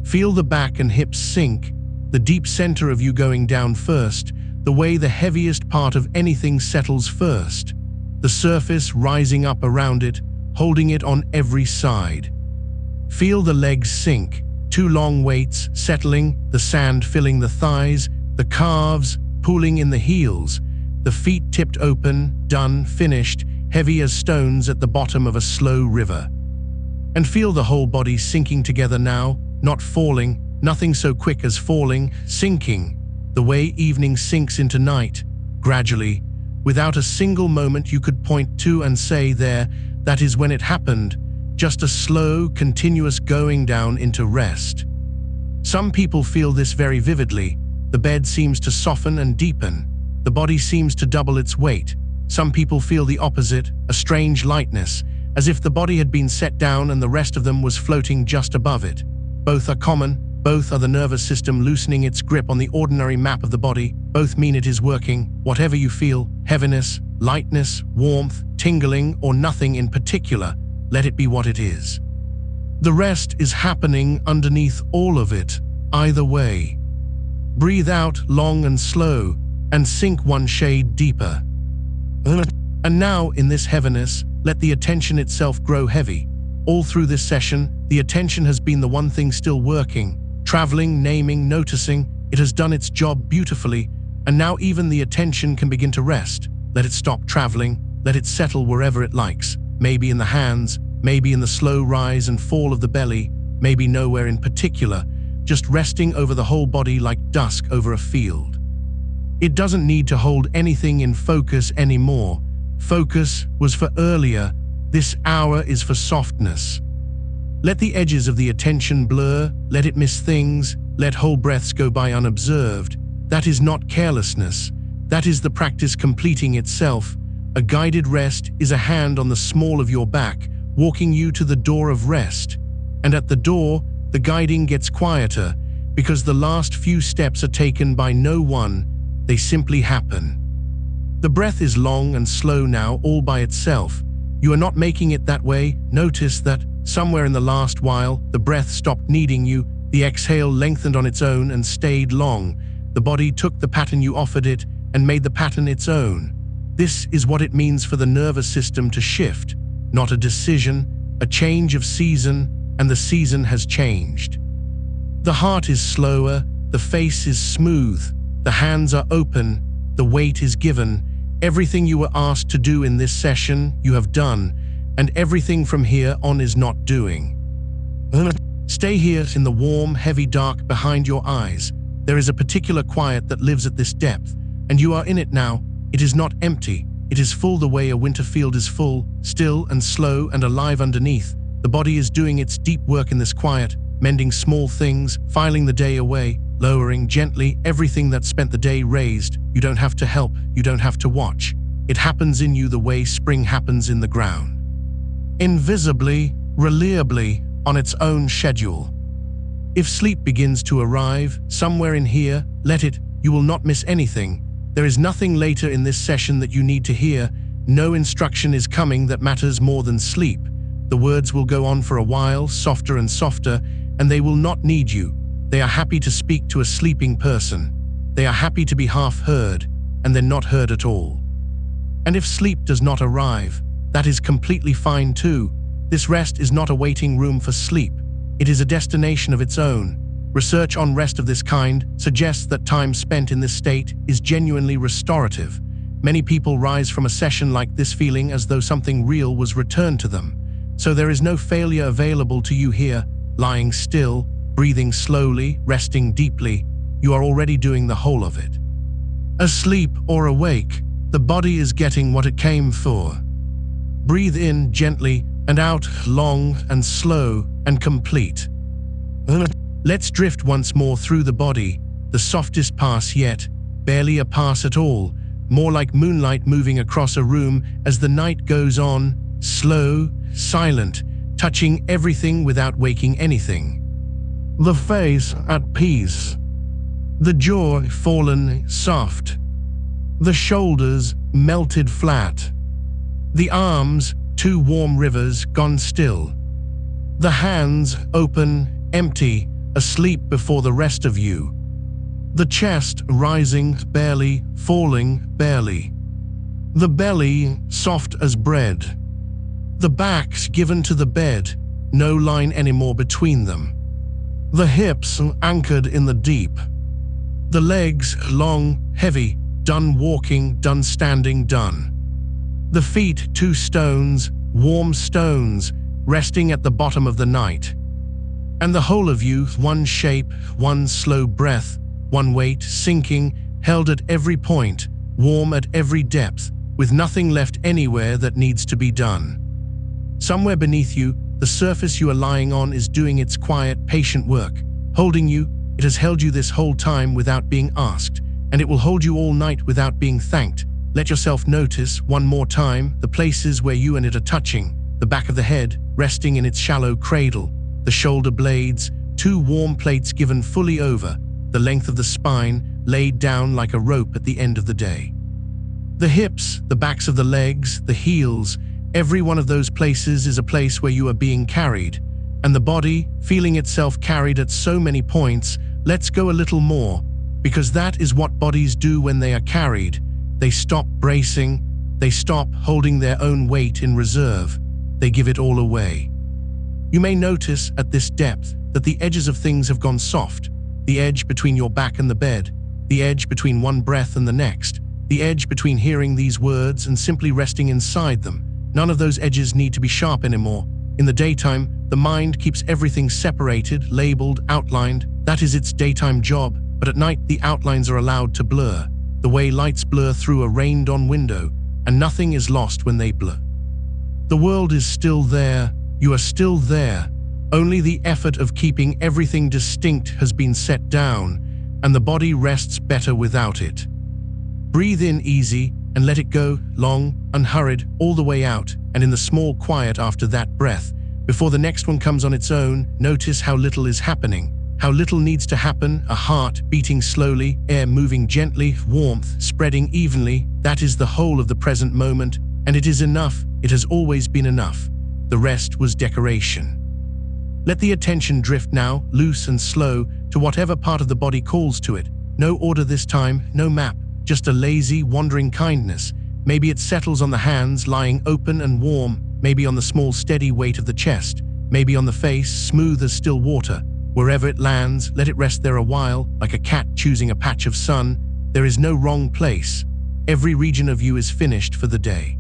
Feel the back and hips sink, the deep center of you going down first, the way the heaviest part of anything settles first. The surface rising up around it, holding it on every side. Feel the legs sink, two long weights settling, the sand filling the thighs, the calves pooling in the heels, the feet tipped open, done, finished, heavy as stones at the bottom of a slow river. And feel the whole body sinking together now, not falling, nothing so quick as falling, sinking, the way evening sinks into night, gradually, without a single moment you could point to and say there, that is when it happened, just a slow, continuous going down into rest. Some people feel this very vividly. The bed seems to soften and deepen. The body seems to double its weight. Some people feel the opposite, a strange lightness, as if the body had been set down and the rest of them was floating just above it. Both are common. Both are the nervous system loosening its grip on the ordinary map of the body. Both mean it is working. Whatever you feel, heaviness, lightness, warmth, tingling, or nothing in particular, let it be what it is. The rest is happening underneath all of it, either way. Breathe out long and slow, and sink one shade deeper. And now, in this heaviness, let the attention itself grow heavy. All through this session, the attention has been the one thing still working, traveling, naming, noticing. It has done its job beautifully, and now even the attention can begin to rest. Let it stop traveling, let it settle wherever it likes, maybe in the hands, maybe in the slow rise and fall of the belly, maybe nowhere in particular, just resting over the whole body like dusk over a field. It doesn't need to hold anything in focus anymore. Focus was for earlier. This hour is for softness. Let the edges of the attention blur, let it miss things, let whole breaths go by unobserved. That is not carelessness. That is the practice completing itself. A guided rest is a hand on the small of your back, walking you to the door of rest. And at the door, the guiding gets quieter, because the last few steps are taken by no one. They simply happen. The breath is long and slow now all by itself, You are not making it that way. Notice that somewhere in the last while, the breath stopped needing you, the exhale lengthened on its own and stayed long. The body took the pattern you offered it and made the pattern its own. This is what it means for the nervous system to shift, not a decision, a change of season, and the season has changed. The heart is slower, the face is smooth, the hands are open, the weight is given. Everything you were asked to do in this session, you have done, and everything from here on is not doing. Stay here in the warm, heavy dark behind your eyes. There is a particular quiet that lives at this depth, and you are in it now. It is not empty. It is full the way a winter field is full, still and slow and alive underneath. The body is doing its deep work in this quiet, mending small things, filing the day away, lowering gently everything that spent the day raised. You don't have to help, you don't have to watch. It happens in you the way spring happens in the ground. Invisibly, reliably, on its own schedule. If sleep begins to arrive, somewhere in here, let it, you will not miss anything. There is nothing later in this session that you need to hear. No instruction is coming that matters more than sleep. The words will go on for a while, softer and softer, and they will not need you. They are happy to speak to a sleeping person. They are happy to be half heard, and then not heard at all. And if sleep does not arrive, that is completely fine too. This rest is not a waiting room for sleep. It is a destination of its own. Research on rest of this kind suggests that time spent in this state is genuinely restorative. Many people rise from a session like this feeling as though something real was returned to them. So there is no failure available to you here, lying still, breathing slowly, resting deeply. You are already doing the whole of it. Asleep or awake, the body is getting what it came for. Breathe in gently and out long and slow and complete. Let's drift once more through the body, the softest pass yet, barely a pass at all, more like moonlight moving across a room as the night goes on, slow, silent, touching everything without waking anything. The face at peace, the jaw fallen soft, the shoulders melted flat, the arms two warm rivers gone still, the hands open, empty, asleep before the rest of you, the chest rising barely, falling barely, the belly soft as bread, the backs given to the bed, no line anymore between them, the hips anchored in the deep, the legs long, heavy, done walking, done standing, done. The feet two stones, warm stones, resting at the bottom of the night. And the whole of you, one shape, one slow breath, one weight, sinking, held at every point, warm at every depth, with nothing left anywhere that needs to be done. Somewhere beneath you, the surface you are lying on is doing its quiet, patient work. Holding you, it has held you this whole time without being asked, and it will hold you all night without being thanked. Let yourself notice, one more time, the places where you and it are touching, the back of the head, resting in its shallow cradle, the shoulder blades, two warm plates given fully over, the length of the spine, laid down like a rope at the end of the day. The hips, the backs of the legs, the heels, every one of those places is a place where you are being carried, and the body, feeling itself carried at so many points, let's go a little more, because that is what bodies do when they are carried. They stop bracing, they stop holding their own weight in reserve, they give it all away. You may notice at this depth that the edges of things have gone soft, the edge between your back and the bed, the edge between one breath and the next, the edge between hearing these words and simply resting inside them. None of those edges need to be sharp anymore. In the daytime, the mind keeps everything separated, labeled, outlined. That is its daytime job, but at night the outlines are allowed to blur, the way lights blur through a rained-on window, and nothing is lost when they blur. The world is still there, you are still there, only the effort of keeping everything distinct has been set down, and the body rests better without it. Breathe in easy and let it go, long, unhurried, all the way out, and in the small quiet after that breath, before the next one comes on its own, notice how little is happening, how little needs to happen, a heart beating slowly, air moving gently, warmth spreading evenly. That is the whole of the present moment, And it is enough, it has always been enough. The rest was decoration. Let the attention drift now, loose and slow, to whatever part of the body calls to it. No order this time, no map, just a lazy, wandering kindness. Maybe it settles on the hands, lying open and warm, maybe on the small, steady weight of the chest, maybe on the face, smooth as still water. Wherever it lands, let it rest there a while, like a cat choosing a patch of sun. There is no wrong place. Every region of you is finished for the day.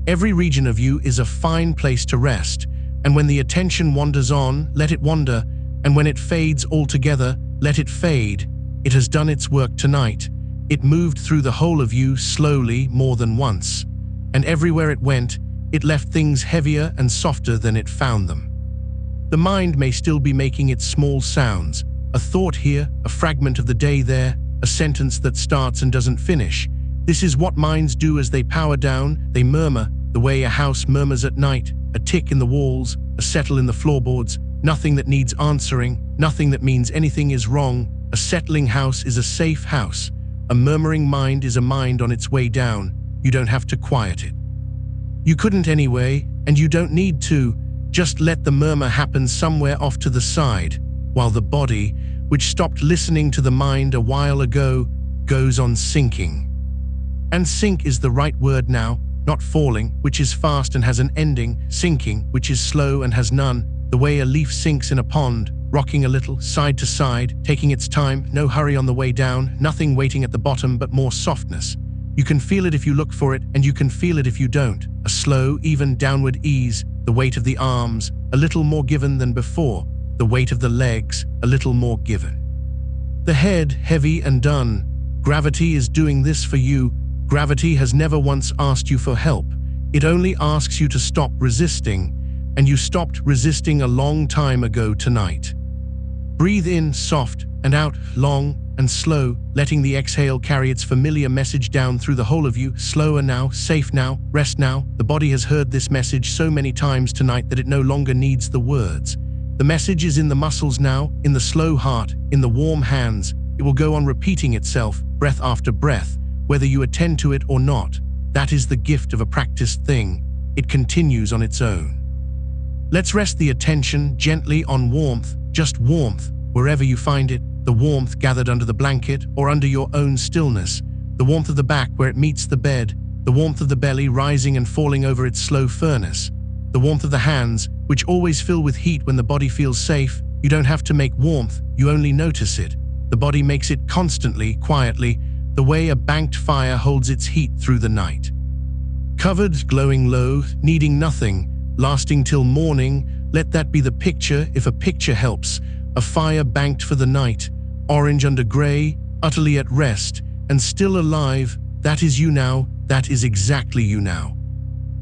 Every region of you is a fine place to rest, and when the attention wanders on, let it wander, and when it fades altogether, let it fade. It has done its work tonight. It moved through the whole of you slowly more than once, and everywhere it went, it left things heavier and softer than it found them. The mind may still be making its small sounds, a thought here, a fragment of the day there, a sentence that starts and doesn't finish. This is what minds do as they power down. They murmur, the way a house murmurs at night, a tick in the walls, a settle in the floorboards, nothing that needs answering, nothing that means anything is wrong. A settling house is a safe house. A murmuring mind is a mind on its way down. You don't have to quiet it. You couldn't anyway, and you don't need to. Just let the murmur happen somewhere off to the side, while the body, which stopped listening to the mind a while ago, goes on sinking. And sink is the right word now, not falling, which is fast and has an ending, sinking, which is slow and has none, the way a leaf sinks in a pond, rocking a little, side to side, taking its time, no hurry on the way down, nothing waiting at the bottom but more softness. You can feel it if you look for it, and you can feel it if you don't. A slow, even downward ease, the weight of the arms, a little more given than before, the weight of the legs, a little more given. The head, heavy and done. Gravity is doing this for you. Gravity has never once asked you for help. It only asks you to stop resisting, and you stopped resisting a long time ago tonight. Breathe in soft and out long and slow, letting the exhale carry its familiar message down through the whole of you. Slower now, safe now, rest now. The body has heard this message so many times tonight that it no longer needs the words. The message is in the muscles now, in the slow heart, in the warm hands. It will go on repeating itself, breath after breath, whether you attend to it or not. That is the gift of a practiced thing. It continues on its own. Let's rest the attention gently on warmth, just warmth, wherever you find it. The warmth gathered under the blanket or under your own stillness, the warmth of the back where it meets the bed, the warmth of the belly rising and falling over its slow furnace, the warmth of the hands, which always fill with heat when the body feels safe. You don't have to make warmth, you only notice it. The body makes it constantly, quietly, the way a banked fire holds its heat through the night. Covered, glowing low, needing nothing, lasting till morning, let that be the picture if a picture helps. A fire banked for the night, orange under grey, utterly at rest, and still alive. That is you now, that is exactly you now.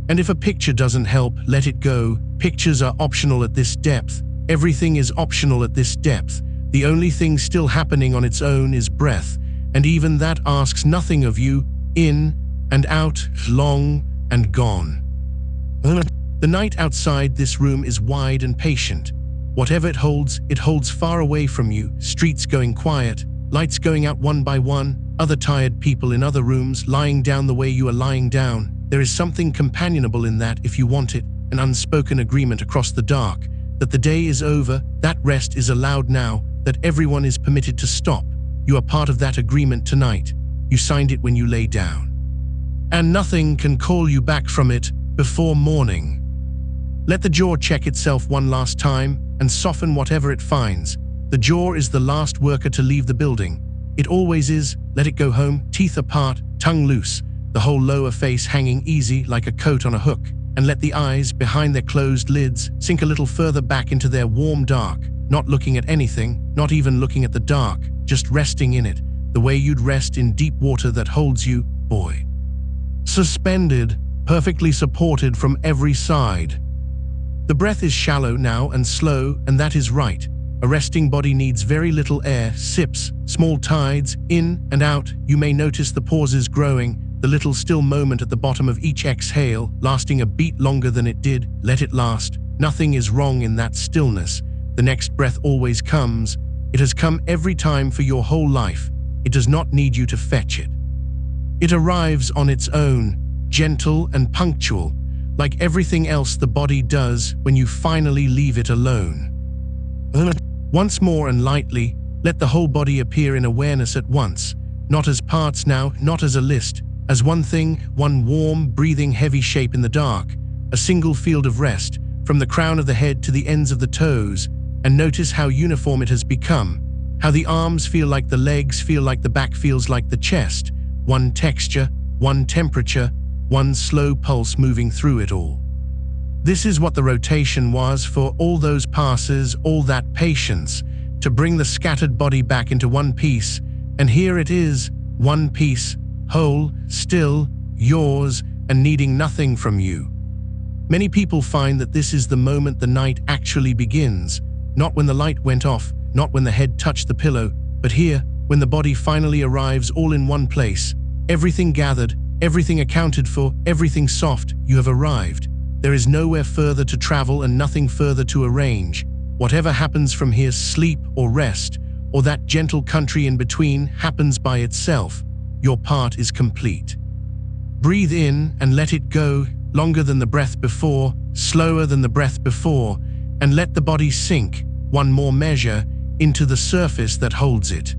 And if a picture doesn't help, let it go. Pictures are optional at this depth. Everything is optional at this depth. The only thing still happening on its own is breath, and even that asks nothing of you, in and out, long and gone. The night outside this room is wide and patient. Whatever it holds far away from you, streets going quiet, lights going out one by one, other tired people in other rooms lying down the way you are lying down. There is something companionable in that if you want it, an unspoken agreement across the dark, that the day is over, that rest is allowed now, that everyone is permitted to stop. You are part of that agreement tonight. You signed it when you lay down. And nothing can call you back from it before morning. Let the jaw check itself one last time and soften whatever it finds. The jaw is the last worker to leave the building. It always is. Let it go home, teeth apart, tongue loose, the whole lower face hanging easy like a coat on a hook, and let the eyes, behind their closed lids, sink a little further back into their warm dark, not looking at anything, not even looking at the dark, just resting in it, the way you'd rest in deep water that holds you, boy. Suspended, perfectly supported from every side. The breath is shallow now and slow, and that is right. A resting body needs very little air, sips, small tides, in and out. You may notice the pauses growing, the little still moment at the bottom of each exhale, lasting a beat longer than it did. Let it last. Nothing is wrong in that stillness. The next breath always comes. It has come every time for your whole life. It does not need you to fetch it. It arrives on its own. gentle and punctual, like everything else the body does when you finally leave it alone. Once more and lightly, let the whole body appear in awareness at once, not as parts now, not as a list, as one thing, one warm, breathing, heavy shape in the dark, a single field of rest, from the crown of the head to the ends of the toes, and notice how uniform it has become, how the arms feel like the legs, feel like the back, feels like the chest, one texture, one temperature, one slow pulse moving through it all. This is what the rotation was for all those passes, all that patience, to bring the scattered body back into one piece, and here it is, one piece, whole, still, yours, and needing nothing from you. Many people find that this is the moment the night actually begins, not when the light went off, not when the head touched the pillow, but here, when the body finally arrives all in one place, everything gathered, everything accounted for, everything soft, you have arrived. There is nowhere further to travel and nothing further to arrange. Whatever happens from here, sleep or rest, or that gentle country in between, happens by itself. Your part is complete. Breathe in and let it go, longer than the breath before, slower than the breath before, and let the body sink, one more measure, into the surface that holds it.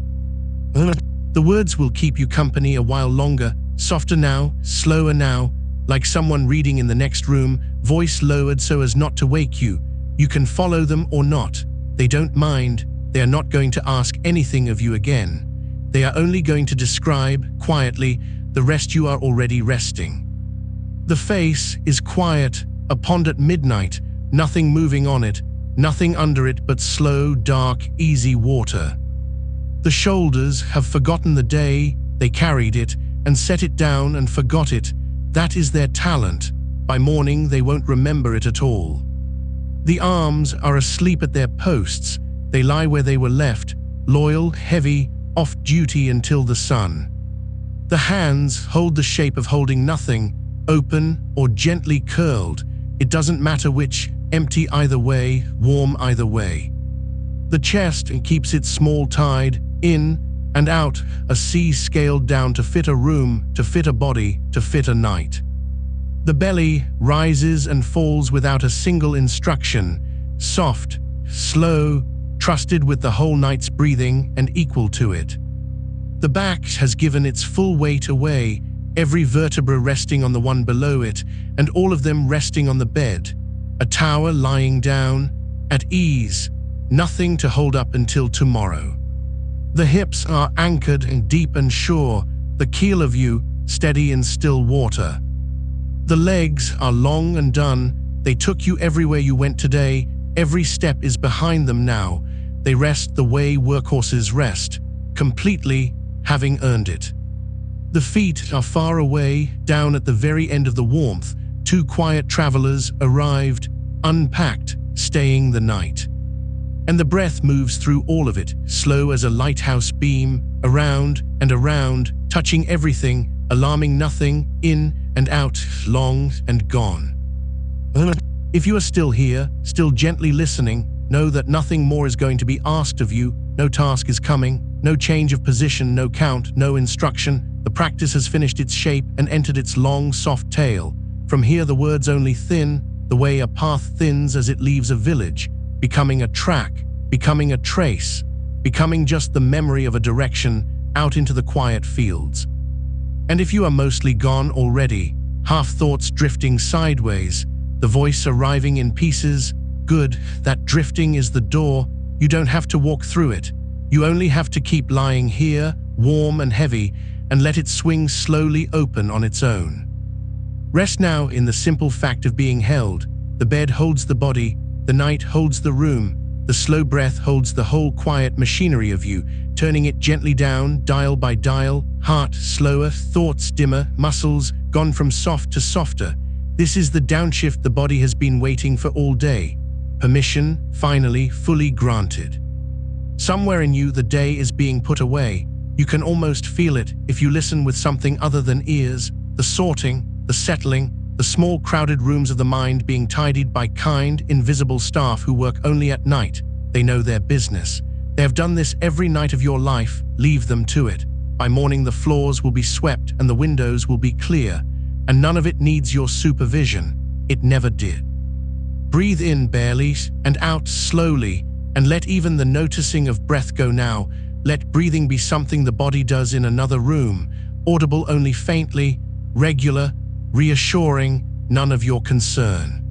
The words will keep you company a while longer, softer now, slower now, like someone reading in the next room, voice lowered so as not to wake you. You can follow them or not. They don't mind. They are not going to ask anything of you again. They are only going to describe, quietly, the rest you are already resting. The face is quiet, a pond at midnight, nothing moving on it, nothing under it but slow, dark, easy water. The shoulders have forgotten the day they carried it and set it down and forgot it. That is their talent. By morning they won't remember it at all. The arms are asleep at their posts. They lie where they were left, loyal, heavy, off duty until the sun. The hands hold the shape of holding nothing, open or gently curled. It doesn't matter which, empty either way, warm either way. The chest keeps its small tide, in and out, a sea scaled down to fit a room, to fit a body, to fit a night. The belly rises and falls without a single instruction, soft, slow, trusted with the whole night's breathing and equal to it. The back has given its full weight away, every vertebra resting on the one below it, and all of them resting on the bed, a tower lying down, at ease, nothing to hold up until tomorrow. The hips are anchored and deep and sure, the keel of you steady in still water. The legs are long and done, they took you everywhere you went today, every step is behind them now. They rest the way workhorses rest, completely, having earned it. The feet are far away, down at the very end of the warmth. Two quiet travelers arrived, unpacked, staying the night. And the breath moves through all of it, slow as a lighthouse beam, around and around, touching everything, alarming nothing, in and out, long and gone. If you are still here, still gently listening, know that nothing more is going to be asked of you, no task is coming, no change of position, no count, no instruction. The practice has finished its shape and entered its long, soft tail. From here the words only thin, the way a path thins as it leaves a village, becoming a track, becoming a trace, becoming just the memory of a direction out into the quiet fields. And if you are mostly gone already, half thoughts drifting sideways, the voice arriving in pieces, good, that drifting is the door, you don't have to walk through it. You only have to keep lying here, warm and heavy, and let it swing slowly open on its own. Rest now in the simple fact of being held. The bed holds the body, the night holds the room, the slow breath holds the whole quiet machinery of you, turning it gently down, dial by dial, heart slower, thoughts dimmer, muscles gone from soft to softer. This is the downshift the body has been waiting for all day. Permission, finally, fully granted. Somewhere in you the day is being put away. You can almost feel it if you listen with something other than ears, the sorting, the settling, the small crowded rooms of the mind being tidied by kind, invisible staff who work only at night. They know their business. They have done this every night of your life. Leave them to it. By morning the floors will be swept and the windows will be clear. and none of it needs your supervision. It never did. Breathe in barely and out slowly, and let even the noticing of breath go now. Let breathing be something the body does in another room, audible only faintly, regular, reassuring, none of your concern.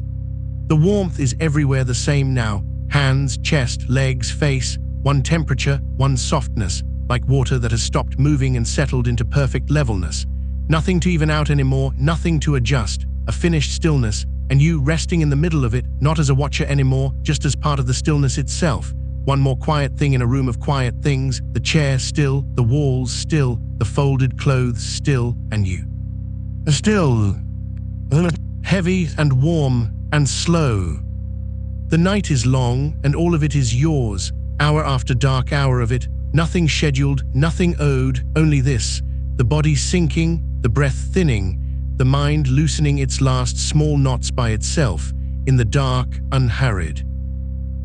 The warmth is everywhere the same now, hands, chest, legs, face, one temperature, one softness, like water that has stopped moving and settled into perfect levelness. Nothing to even out anymore, nothing to adjust, a finished stillness, and you resting in the middle of it, not as a watcher anymore, just as part of the stillness itself. One more quiet thing in a room of quiet things, the chair still, the walls still, the folded clothes still, and you. Still, heavy and warm and slow. The night is long, and all of it is yours, hour after dark hour of it, nothing scheduled, nothing owed, only this, the body sinking, the breath thinning, the mind loosening its last small knots by itself, in the dark, unhurried.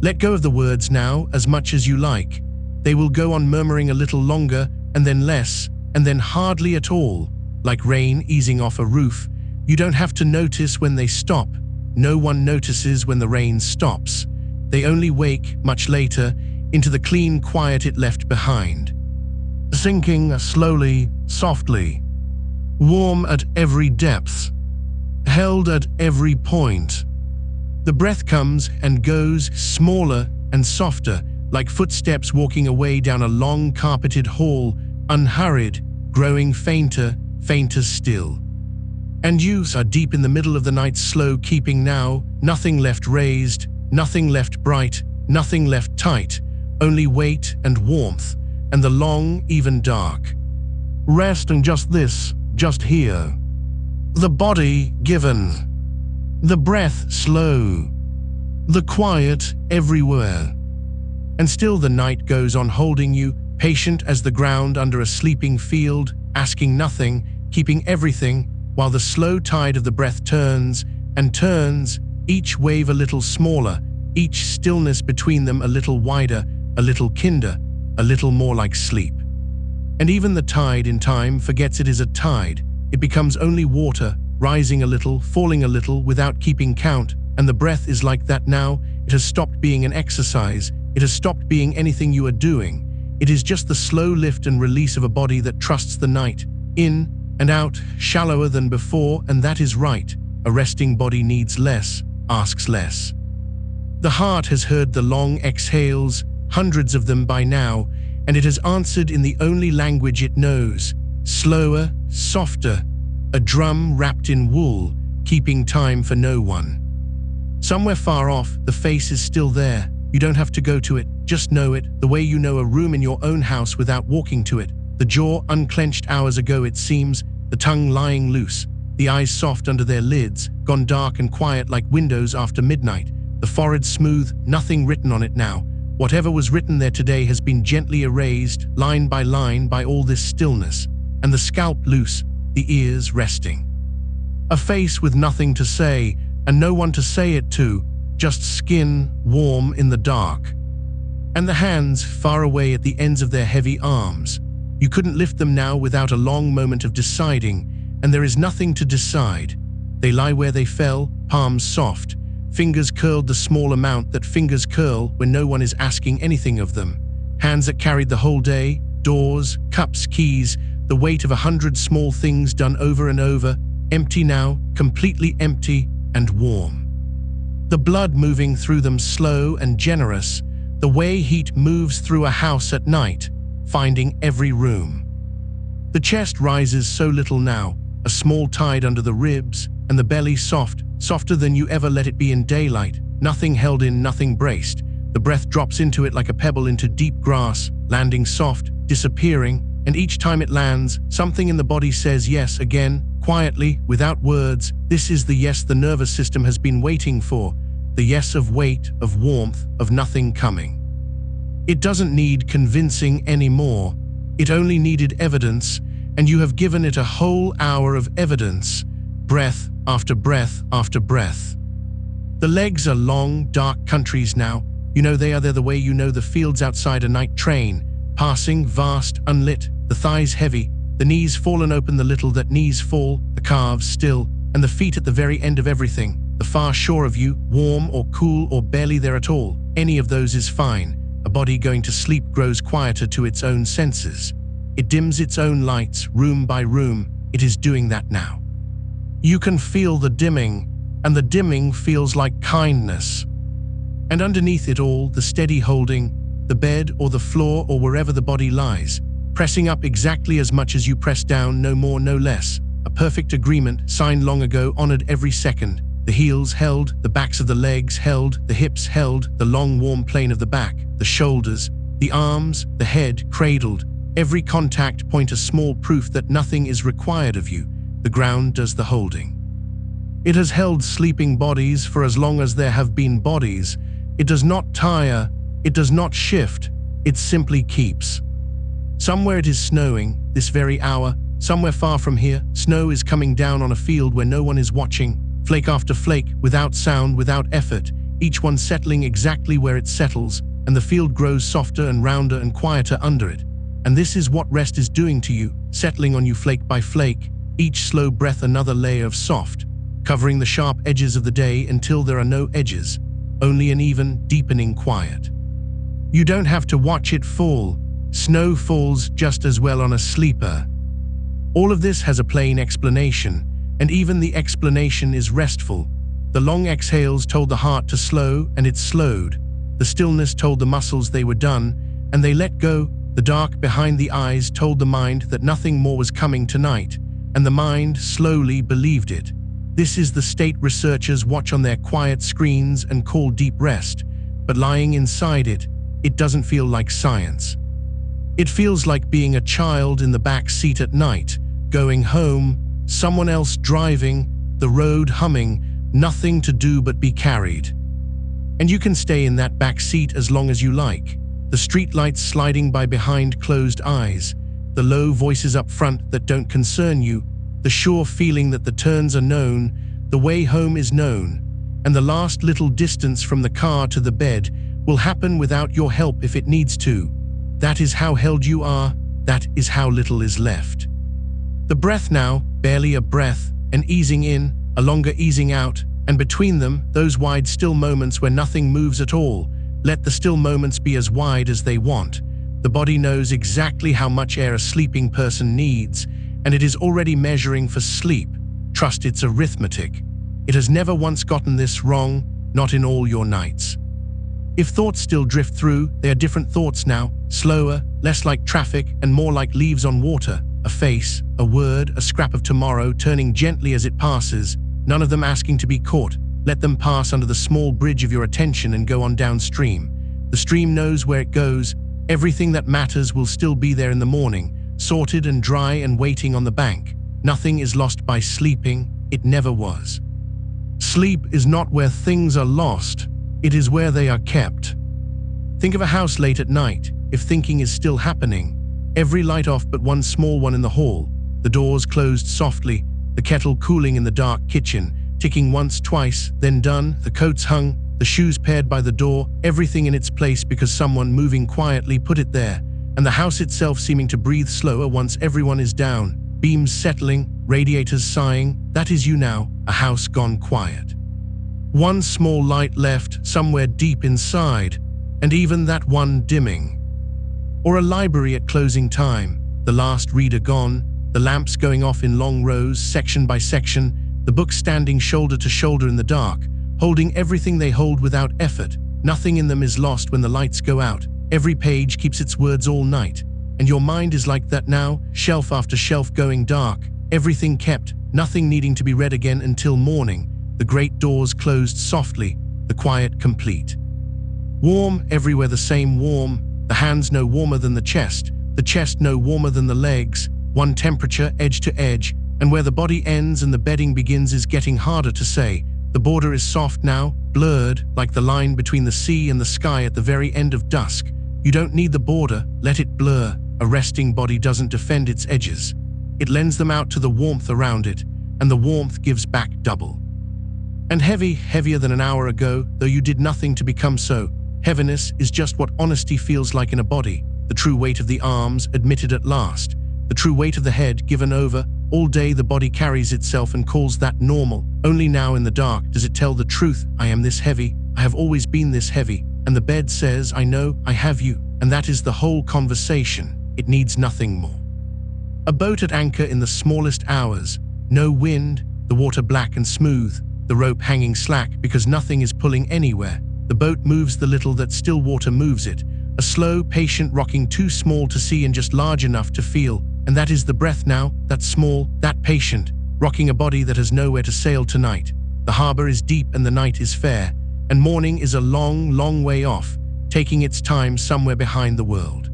Let go of the words now, as much as you like. They will go on murmuring a little longer, and then less, and then hardly at all, like rain easing off a roof. You don't have to notice when they stop. No one notices when the rain stops. They only wake, much later, into the clean quiet it left behind. Sinking slowly, softly. Warm at every depth. Held at every point. The breath comes and goes, smaller and softer, like footsteps walking away down a long carpeted hall, unhurried, growing fainter, fainter still. And you are deep in the middle of the night's slow keeping now, nothing left raised, nothing left bright, nothing left tight, only weight and warmth, and the long, even dark. Rest and just this, just here. The body given. The breath slow. The quiet everywhere. And still the night goes on holding you, patient as the ground under a sleeping field, asking nothing, keeping everything, while the slow tide of the breath turns and turns, each wave a little smaller, each stillness between them a little wider, a little kinder, a little more like sleep. And even the tide in time forgets it is a tide. It becomes only water, rising a little, falling a little, without keeping count, and the breath is like that now. It has stopped being an exercise. It has stopped being anything you are doing. It is just the slow lift and release of a body that trusts the night, in and out, shallower than before, and that is right. A resting body needs less, asks less. The heart has heard the long exhales, hundreds of them by now, and it has answered in the only language it knows, slower, softer, a drum wrapped in wool, keeping time for no one. Somewhere far off, the face is still there. You don't have to go to it, just know it, the way you know a room in your own house without walking to it. The jaw unclenched hours ago it seems, the tongue lying loose, the eyes soft under their lids, gone dark and quiet like windows after midnight, the forehead smooth, nothing written on it now. Whatever was written there today has been gently erased, line by all this stillness, and the scalp loose, the ears resting. A face with nothing to say, and no one to say it to, just skin warm in the dark. And the hands far away at the ends of their heavy arms. You couldn't lift them now without a long moment of deciding, and there is nothing to decide. They lie where they fell, palms soft, fingers curled the small amount that fingers curl when no one is asking anything of them. Hands that carried the whole day, doors, cups, keys, the weight of 100 small things done over and over, empty now, completely empty and warm. The blood moving through them slow and generous, the way heat moves through a house at night, finding every room. The chest rises so little now, a small tide under the ribs, and the belly soft, softer than you ever let it be in daylight, nothing held in, nothing braced. The breath drops into it like a pebble into deep grass, landing soft, disappearing, and each time it lands, something in the body says yes again, quietly, without words. This is the yes the nervous system has been waiting for, the yes of weight, of warmth, of nothing coming. It doesn't need convincing anymore. It only needed evidence, and you have given it a whole hour of evidence, breath after breath after breath. The legs are long, dark countries now. You know they are there the way you know the fields outside a night train, passing, vast, unlit, the thighs heavy, the knees fallen open the little that knees fall, the calves still, and the feet at the very end of everything, the far shore of you, warm or cool or barely there at all. Any of those is fine. A body going to sleep grows quieter to its own senses. It dims its own lights, room by room. It is doing that now. You can feel the dimming, and the dimming feels like kindness. And underneath it all, the steady holding, the bed or the floor or wherever the body lies, pressing up exactly as much as you press down, no more, no less. A perfect agreement, signed long ago, honored every second. The heels held, the backs of the legs held, the hips held, the long warm plane of the back, the shoulders, the arms, the head cradled. Every contact point a small proof that nothing is required of you. The ground does the holding. It has held sleeping bodies for as long as there have been bodies. It does not tire, it does not shift, it simply keeps. Somewhere it is snowing, this very hour. Somewhere far from here, snow is coming down on a field where no one is watching. Flake after flake, without sound, without effort, each one settling exactly where it settles, and the field grows softer and rounder and quieter under it. And this is what rest is doing to you, settling on you flake by flake, each slow breath another layer of soft, covering the sharp edges of the day until there are no edges, only an even, deepening quiet. You don't have to watch it fall. Snow falls just as well on a sleeper. All of this has a plain explanation, and even the explanation is restful. The long exhales told the heart to slow, and it slowed. The stillness told the muscles they were done, and they let go. The dark behind the eyes told the mind that nothing more was coming tonight, and the mind slowly believed it. This is the state researchers watch on their quiet screens and call deep rest, but lying inside it, it doesn't feel like science. It feels like being a child in the back seat at night, going home, someone else driving, the road humming, nothing to do but be carried. And you can stay in that back seat as long as you like. The streetlights sliding by behind closed eyes, the low voices up front that don't concern you, the sure feeling that the turns are known, the way home is known, and the last little distance from the car to the bed will happen without your help if it needs to. That is how held you are, that is how little is left. The breath now, barely a breath, an easing in, a longer easing out, and between them, those wide still moments where nothing moves at all. Let the still moments be as wide as they want. The body knows exactly how much air a sleeping person needs, and it is already measuring for sleep. Trust its arithmetic. It has never once gotten this wrong, not in all your nights. If thoughts still drift through, they are different thoughts now, slower, less like traffic and more like leaves on water. A face, a word, a scrap of tomorrow turning gently as it passes, none of them asking to be caught. Let them pass under the small bridge of your attention and go on downstream. The stream knows where it goes. Everything that matters will still be there in the morning, sorted and dry and waiting on the bank. Nothing is lost by sleeping. It never was. Sleep is not where things are lost. It is where they are kept. Think of a house late at night, if thinking is still happening. Every light off but one small one in the hall, the doors closed softly, the kettle cooling in the dark kitchen, ticking once, twice, then done, the coats hung, the shoes paired by the door, everything in its place because someone moving quietly put it there, and the house itself seeming to breathe slower once everyone is down, beams settling, radiators sighing. That is you now, a house gone quiet. One small light left somewhere deep inside, and even that one dimming. Or a library at closing time, the last reader gone, the lamps going off in long rows, section by section, the books standing shoulder to shoulder in the dark, holding everything they hold without effort. Nothing in them is lost when the lights go out. Every page keeps its words all night. And your mind is like that now, shelf after shelf going dark, everything kept, nothing needing to be read again until morning. The great doors closed softly, the quiet complete. Warm, everywhere the same warm, the hands no warmer than the chest no warmer than the legs, one temperature edge to edge, and where the body ends and the bedding begins is getting harder to say. The border is soft now, blurred, like the line between the sea and the sky at the very end of dusk. You don't need the border, let it blur. A resting body doesn't defend its edges. It lends them out to the warmth around it, and the warmth gives back double. And heavy, heavier than an hour ago, though you did nothing to become so. Heaviness is just what honesty feels like in a body, the true weight of the arms admitted at last. the true weight of the head given over. All day the body carries itself and calls that normal. Only now in the dark does it tell the truth. I am this heavy, I have always been this heavy. And the bed says, I know, I have you. And that is the whole conversation. It needs nothing more. A boat at anchor in the smallest hours. No wind, the water black and smooth, the rope hanging slack because nothing is pulling anywhere. The boat moves the little that still water moves it. A slow, patient rocking, too small to see and just large enough to feel. And that is the breath now, that small, that patient, rocking a body that has nowhere to sail tonight. The harbor is deep and the night is fair, and morning is a long, long way off, taking its time somewhere behind the world.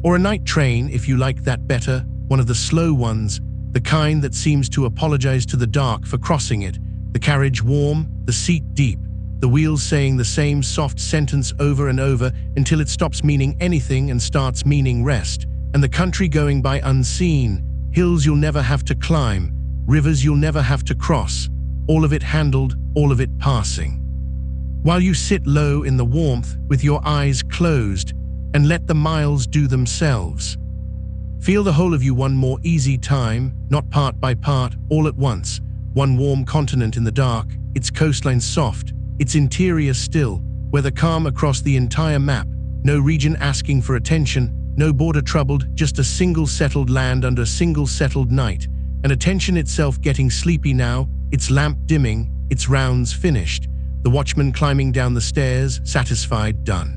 Or a night train, if you like that better, one of the slow ones, the kind that seems to apologize to the dark for crossing it, the carriage warm, the seat deep, the wheels saying the same soft sentence over and over until it stops meaning anything and starts meaning rest, and the country going by unseen, hills you'll never have to climb, rivers you'll never have to cross, all of it handled, all of it passing. While you sit low in the warmth with your eyes closed and let the miles do themselves. Feel the whole of you one more easy time, not part by part, all at once. One warm continent in the dark, its coastline soft, its interior still, where the calm across the entire map, no region asking for attention, no border troubled, just a single settled land under a single settled night, and attention itself getting sleepy now, its lamp dimming, its rounds finished, the watchman climbing down the stairs, satisfied, done.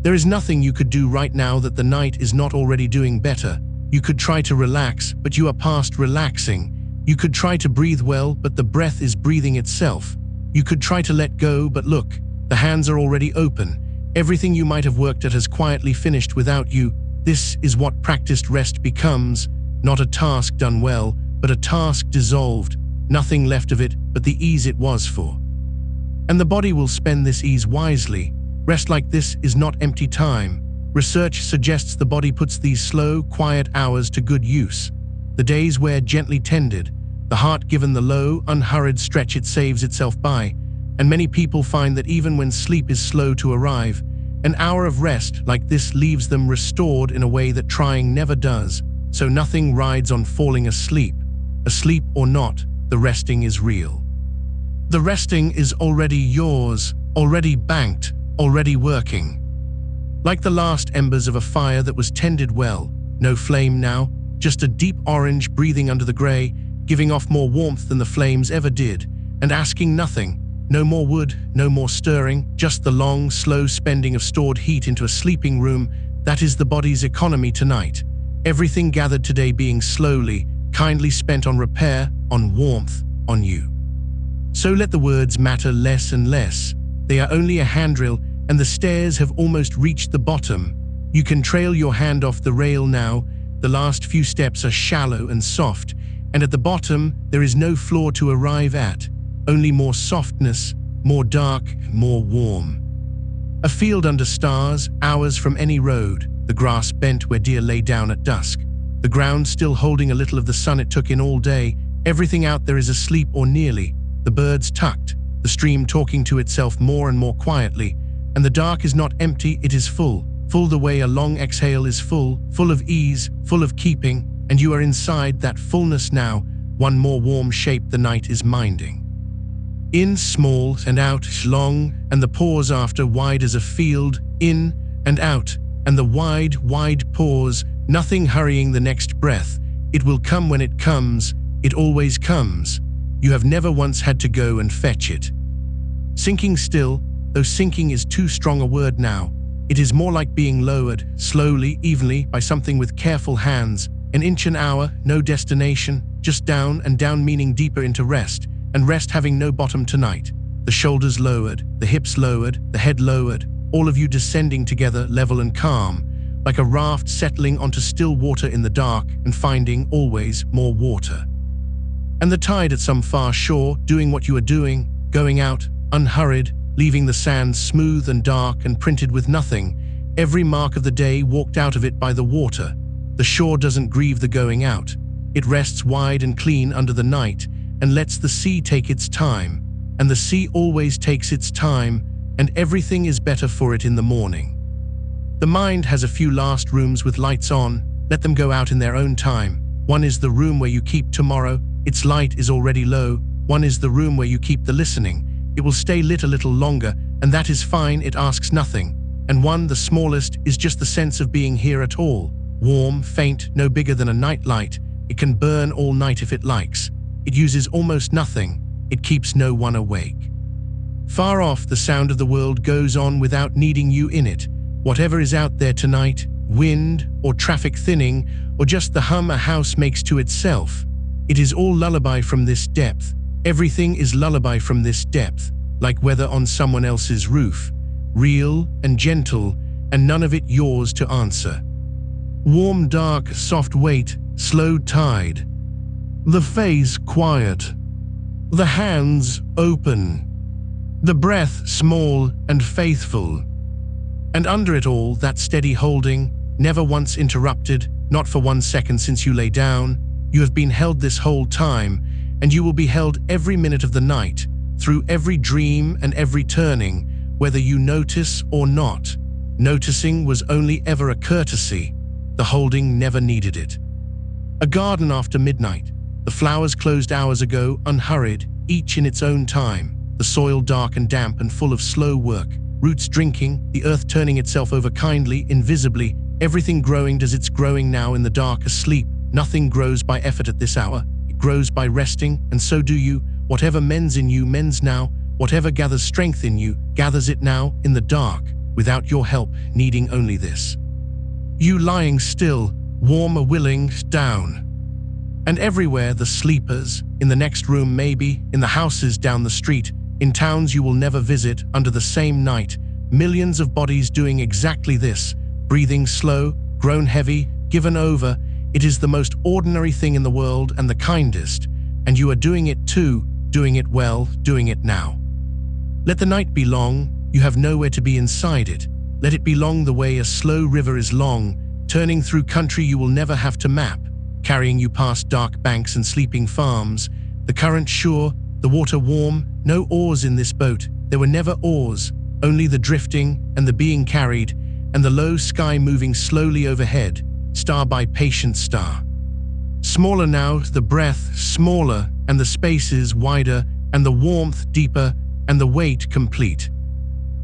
There is nothing you could do right now that the night is not already doing better. You could try to relax, but you are past relaxing. You could try to breathe well, but the breath is breathing itself. You could try to let go, but look, the hands are already open. Everything you might have worked at has quietly finished without you. This is what practiced rest becomes, not a task done well, but a task dissolved, nothing left of it but the ease it was for. And the body will spend this ease wisely. Rest like this is not empty time. Research suggests the body puts these slow, quiet hours to good use. The days where gently tended, the heart given the low, unhurried stretch it saves itself by, and many people find that even when sleep is slow to arrive, an hour of rest like this leaves them restored in a way that trying never does, so nothing rides on falling asleep. Asleep or not, the resting is real. The resting is already yours, already banked, already working. Like the last embers of a fire that was tended well, no flame now, just a deep orange breathing under the gray, giving off more warmth than the flames ever did, and asking nothing. No more wood, no more stirring, just the long, slow spending of stored heat into a sleeping room. That is the body's economy tonight. Everything gathered today being slowly, kindly spent on repair, on warmth, on you. So let the words matter less and less. They are only a handrail, and the stairs have almost reached the bottom. You can trail your hand off the rail now. The last few steps are shallow and soft, and at the bottom there is no floor to arrive at. Only more softness, more dark, more warm. A field under stars, hours from any road, the grass bent where deer lay down at dusk. The ground still holding a little of the sun it took in all day. Everything out there is asleep or nearly. The birds tucked, the stream talking to itself more and more quietly. And the dark is not empty, it is full. Full the way a long exhale is full, full of ease, full of keeping. And you are inside that fullness now, one more warm shape the night is minding. In small and out long, and the pause after wide as a field, in and out, and the wide, wide pause, nothing hurrying the next breath. It will come when it comes, it always comes. You have never once had to go and fetch it. Sinking still, though sinking is too strong a word now, it is more like being lowered, slowly, evenly, by something with careful hands, an inch an hour, no destination, just down and down meaning deeper into rest, and rest having no bottom tonight. The shoulders lowered, the hips lowered, the head lowered, all of you descending together level and calm, like a raft settling onto still water in the dark and finding always more water. And the tide at some far shore, doing what you are doing, going out, unhurried, leaving the sand smooth and dark and printed with nothing, every mark of the day walked out of it by the water. The shore doesn't grieve the going out. It rests wide and clean under the night and lets the sea take its time. And the sea always takes its time, and everything is better for it in the morning. The mind has a few last rooms with lights on, Let them go out in their own time. One is the room where you keep tomorrow. Its light is already low. One is the room where you keep the listening. It will stay lit a little longer, and that is fine, it asks nothing. And one, the smallest, is just the sense of being here at all. Warm, faint, no bigger than a night light. It can burn all night if it likes. It uses almost nothing. It keeps no one awake. Far off, the sound of the world goes on without needing you in it. Whatever is out there tonight, wind or traffic thinning, or just the hum a house makes to itself, it is all lullaby from this depth. Everything is lullaby from this depth, like weather on someone else's roof, real and gentle, and none of it yours to answer. Warm, dark, soft weight, slow tide. The face quiet. The hands open. The breath small and faithful. And under it all, that steady holding, never once interrupted, not for 1 second since you lay down. You have been held this whole time, and you will be held every minute of the night, through every dream and every turning, whether you notice or not. Noticing was only ever a courtesy. The holding never needed it. A garden after midnight. The flowers closed hours ago, unhurried, each in its own time. The soil dark and damp and full of slow work. Roots drinking, the earth turning itself over kindly, invisibly. Everything growing does its growing now in the dark asleep. Nothing grows by effort at this hour. It grows by resting, and so do you. Whatever mends in you mends now. Whatever gathers strength in you gathers it now in the dark, without your help, needing only this. You lying still, warm a willing, down. And everywhere the sleepers, in the next room maybe, in the houses down the street, in towns you will never visit, under the same night, millions of bodies doing exactly this, breathing slow, grown heavy, given over. It is the most ordinary thing in the world and the kindest, and you are doing it too, doing it well, doing it now. Let the night be long, you have nowhere to be inside it. Let it be long the way a slow river is long, turning through country you will never have to map, carrying you past dark banks and sleeping farms, the current sure, the water warm, no oars in this boat. There were never oars, only the drifting and the being carried, and the low sky moving slowly overhead, star by patient star. Smaller now, the breath smaller, and the spaces wider, and the warmth deeper, and the weight complete.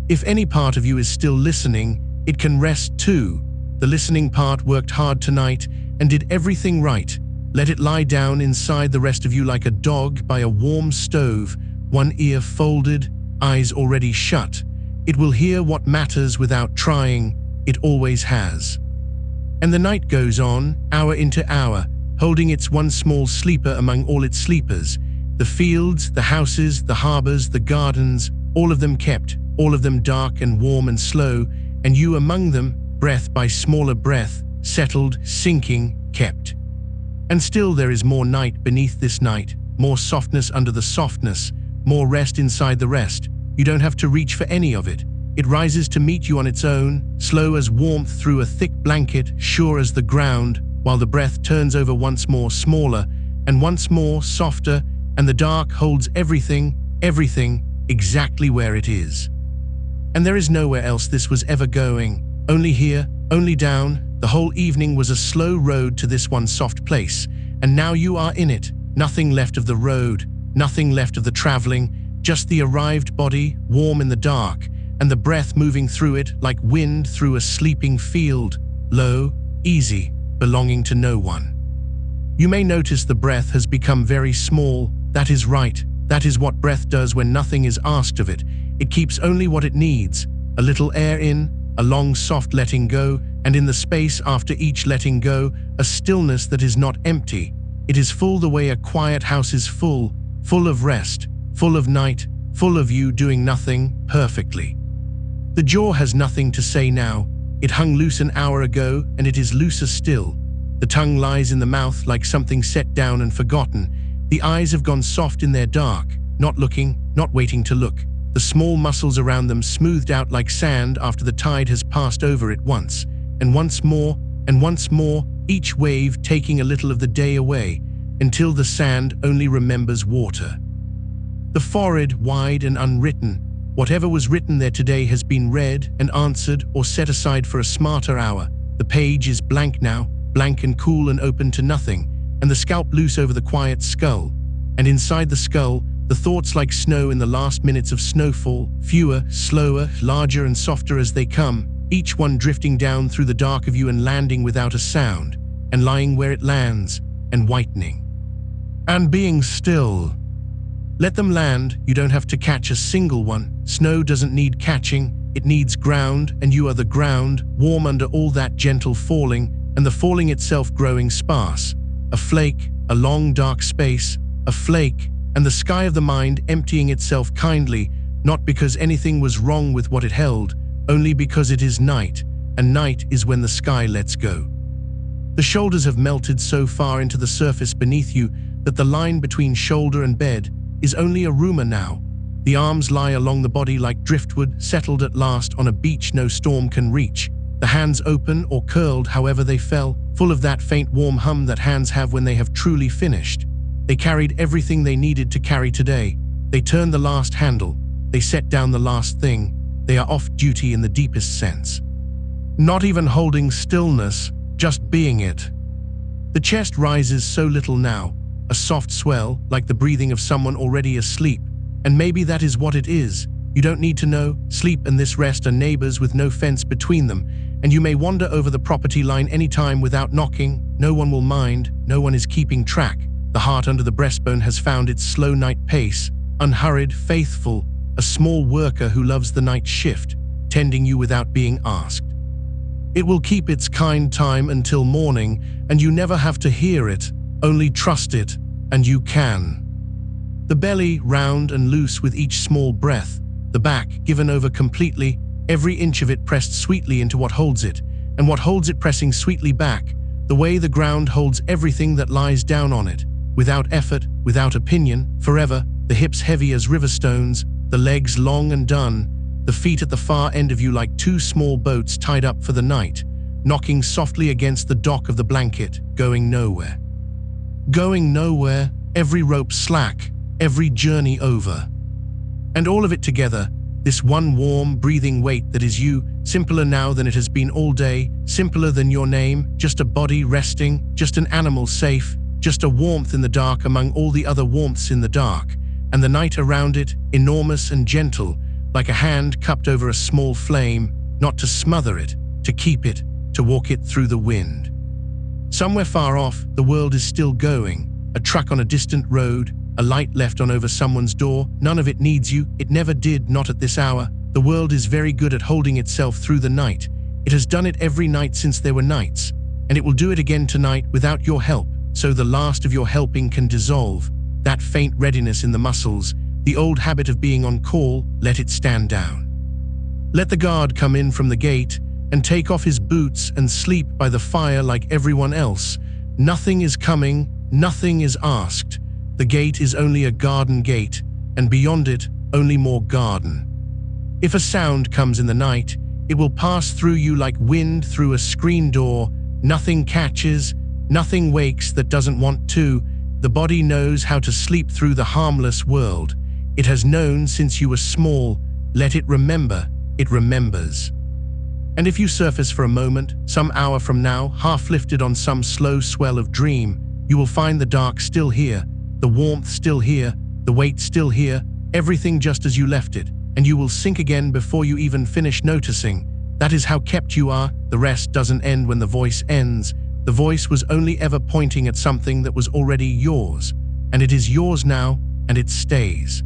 If any part of you is still listening, it can rest too. The listening part worked hard tonight and did everything right. Let it lie down inside the rest of you like a dog by a warm stove, one ear folded, eyes already shut. It will hear what matters without trying. It always has. And the night goes on, hour into hour, holding its one small sleeper among all its sleepers. The fields, the houses, the harbors, the gardens, all of them kept, all of them dark and warm and slow, and you among them, breath by smaller breath, settled, sinking, kept. And still there is more night beneath this night, more softness under the softness, more rest inside the rest. You don't have to reach for any of it. It rises to meet you on its own, slow as warmth through a thick blanket, sure as the ground, while the breath turns over once more smaller, and once more softer, and the dark holds everything, everything, exactly where it is. And there is nowhere else this was ever going, only here, only down. The whole evening was a slow road to this one soft place, and now you are in it. Nothing left of the road, nothing left of the traveling, just the arrived body, warm in the dark, and the breath moving through it like wind through a sleeping field, low, easy, belonging to no one. You may notice the breath has become very small. That is right. That is what breath does when nothing is asked of it. It keeps only what it needs, a little air in, a long soft letting go, and in the space after each letting go, a stillness that is not empty. It is full the way a quiet house is full, full of rest, full of night, full of you doing nothing, perfectly. The jaw has nothing to say now. It hung loose an hour ago, and it is looser still. The tongue lies in the mouth like something set down and forgotten. The eyes have gone soft in their dark, not looking, not waiting to look. The small muscles around them smoothed out like sand after the tide has passed over it once, and once more, each wave taking a little of the day away, until the sand only remembers water. The forehead wide and unwritten. Whatever was written there today has been read and answered or set aside for a smarter hour. The page is blank now, blank and cool and open to nothing, and the scalp loose over the quiet skull. And inside the skull, the thoughts like snow in the last minutes of snowfall, fewer, slower, larger and softer as they come, each one drifting down through the dark of you and landing without a sound, and lying where it lands, and whitening. And being still. Let them land, you don't have to catch a single one. Snow doesn't need catching, it needs ground, and you are the ground, warm under all that gentle falling, and the falling itself growing sparse. A flake, a long dark space, a flake, and the sky of the mind emptying itself kindly, not because anything was wrong with what it held, only because it is night, and night is when the sky lets go. The shoulders have melted so far into the surface beneath you that the line between shoulder and bed is only a rumor now. The arms lie along the body like driftwood, settled at last on a beach no storm can reach. The hands open or curled however they fell, full of that faint warm hum that hands have when they have truly finished. They carried everything they needed to carry today. They turned the last handle. They set down the last thing. They are off duty in the deepest sense. Not even holding stillness, just being it. The chest rises so little now, a soft swell, like the breathing of someone already asleep. And maybe that is what it is. You don't need to know. Sleep and this rest are neighbors with no fence between them, and you may wander over the property line anytime without knocking. No one will mind. No one is keeping track. The heart under the breastbone has found its slow night pace, unhurried, faithful, a small worker who loves the night shift, tending you without being asked. It will keep its kind time until morning, and you never have to hear it, only trust it, and you can. The belly round and loose with each small breath, the back given over completely, every inch of it pressed sweetly into what holds it, and what holds it pressing sweetly back, the way the ground holds everything that lies down on it, without effort, without opinion, forever, the hips heavy as river stones, the legs long and done, the feet at the far end of you like two small boats tied up for the night, knocking softly against the dock of the blanket, going nowhere. Going nowhere, every rope slack, every journey over. And all of it together, this one warm, breathing weight that is you, simpler now than it has been all day, simpler than your name, just a body resting, just an animal safe, just a warmth in the dark among all the other warmths in the dark, and the night around it, enormous and gentle, like a hand cupped over a small flame, not to smother it, to keep it, to walk it through the wind. Somewhere far off, the world is still going, a truck on a distant road, a light left on over someone's door. None of it needs you, it never did, not at this hour. The world is very good at holding itself through the night. It has done it every night since there were nights, and it will do it again tonight without your help, so the last of your helping can dissolve. That faint readiness in the muscles, the old habit of being on call, let it stand down. Let the guard come in from the gate and take off his boots and sleep by the fire like everyone else. Nothing is coming, nothing is asked. The gate is only a garden gate, and beyond it, only more garden. If a sound comes in the night, it will pass through you like wind through a screen door. Nothing catches, nothing wakes that doesn't want to. The body knows how to sleep through the harmless world. It has known since you were small. Let it remember, it remembers. And if you surface for a moment, some hour from now, half lifted on some slow swell of dream, you will find the dark still here, the warmth still here, the weight still here, everything just as you left it, and you will sink again before you even finish noticing. That is how kept you are. The rest doesn't end when the voice ends. The voice was only ever pointing at something that was already yours, and it is yours now, and it stays.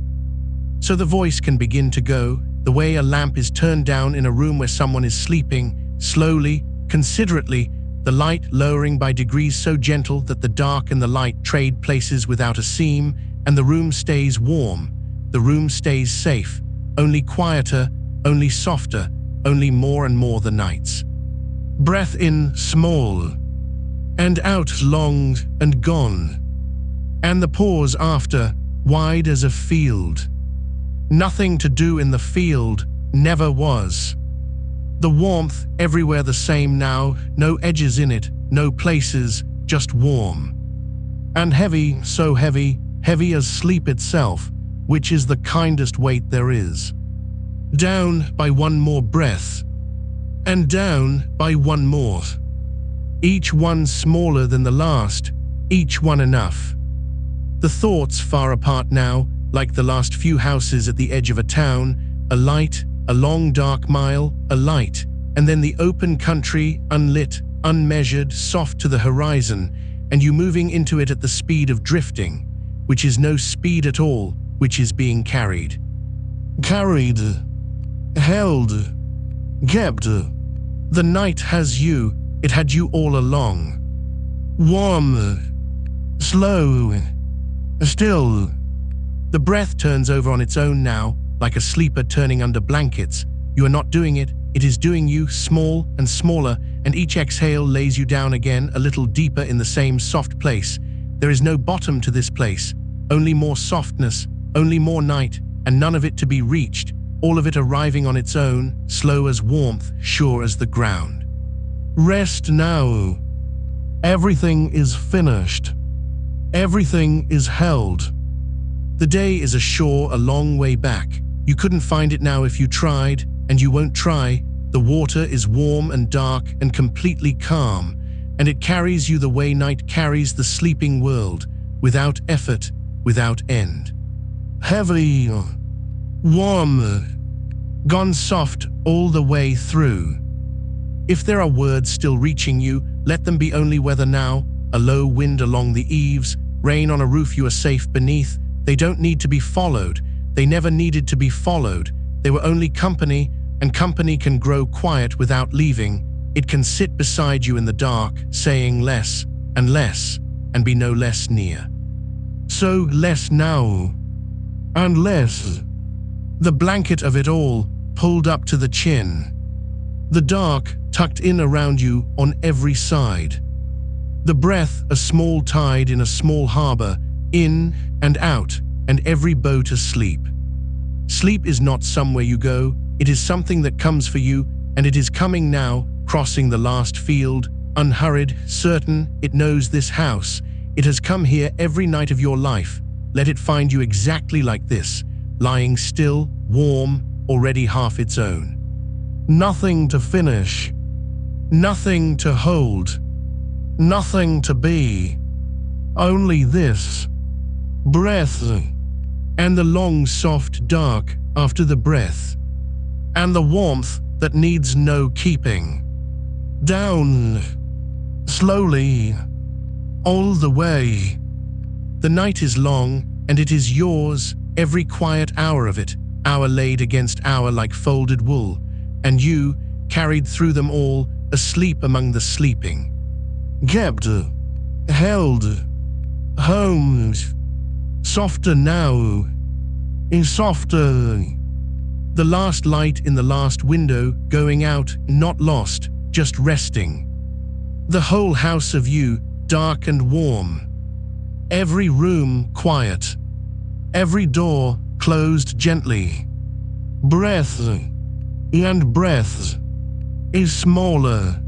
So the voice can begin to go, the way a lamp is turned down in a room where someone is sleeping, slowly, considerately, the light lowering by degrees so gentle that the dark and the light trade places without a seam, and the room stays warm, the room stays safe, only quieter, only softer, only more and more the nights. Breath in small, and out long and gone, and the pause after, wide as a field. Nothing to do in the field, never was. The warmth everywhere the same now, no edges in it, no places, just warm. And heavy, so heavy, heavy as sleep itself, which is the kindest weight there is. Down by one more breath, and down by one more. each one smaller than the last, each one enough. The thoughts far apart now, like the last few houses at the edge of a town, a light, a long dark mile, a light, and then the open country, unlit, unmeasured, soft to the horizon, and you moving into it at the speed of drifting, which is no speed at all, which is being carried. Carried, held, kept. The night has you, it had you all along. Warm, slow, still. The breath turns over on its own now, like a sleeper turning under blankets. You are not doing it, it is doing you, small and smaller, and each exhale lays you down again a little deeper in the same soft place. There is no bottom to this place, only more softness, only more night, and none of it to be reached, all of it arriving on its own, slow as warmth, sure as the ground. Rest now. Everything is finished. Everything is held. The day is ashore a long way back. You couldn't find it now if you tried, and you won't try. The water is warm and dark and completely calm, and it carries you the way night carries the sleeping world, without effort, without end. Heavy, warm, gone soft all the way through. If there are words still reaching you, let them be only weather now, a low wind along the eaves, rain on a roof you are safe beneath. They don't need to be followed. They never needed to be followed. They were only company, and company can grow quiet without leaving. It can sit beside you in the dark, saying less, and be no less near. So less now, and less. The blanket of it all, pulled up to the chin. The dark, tucked in around you on every side. The breath, a small tide in a small harbor, in and out, and every boat asleep. Sleep is not somewhere you go, it is something that comes for you, and it is coming now, crossing the last field, unhurried, certain, it knows this house. It has come here every night of your life. Let it find you exactly like this, lying still, warm, already half its own. Nothing to finish, nothing to hold, nothing to be, only this. Breath, and the long soft dark after the breath, and the warmth that needs no keeping. Down, slowly, all the way. The night is long, and it is yours, every quiet hour of it, hour laid against hour like folded wool, and you, carried through them all, asleep among the sleeping. Kept, held, home, softer now, softer. The last light in the last window, going out, not lost, just resting. The whole house of you, dark and warm. Every room quiet. Every door closed gently. Breath, and breath, is smaller.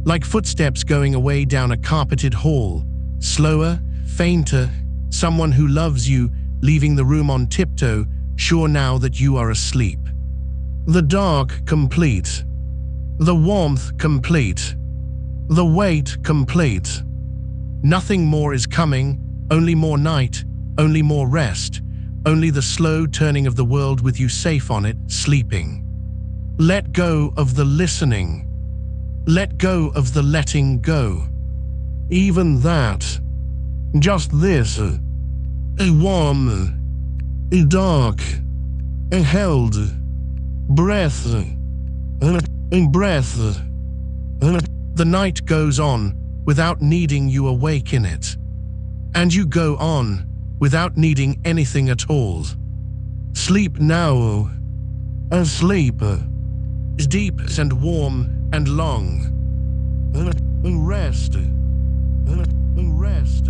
Like footsteps going away down a carpeted hall. Slower, fainter, someone who loves you, leaving the room on tiptoe, sure now that you are asleep. The dark complete. The warmth complete. The weight complete. Nothing more is coming, only more night, only more rest, only the slow turning of the world with you safe on it, sleeping. Let go of the listening. Let go of the letting go. Even that. Just this. A warm, a dark, a held, breath, a breath. The night goes on without needing you awake in it. And you go on without needing anything at all. Sleep now. Asleep. Deep and warm and long. Rest. Rest.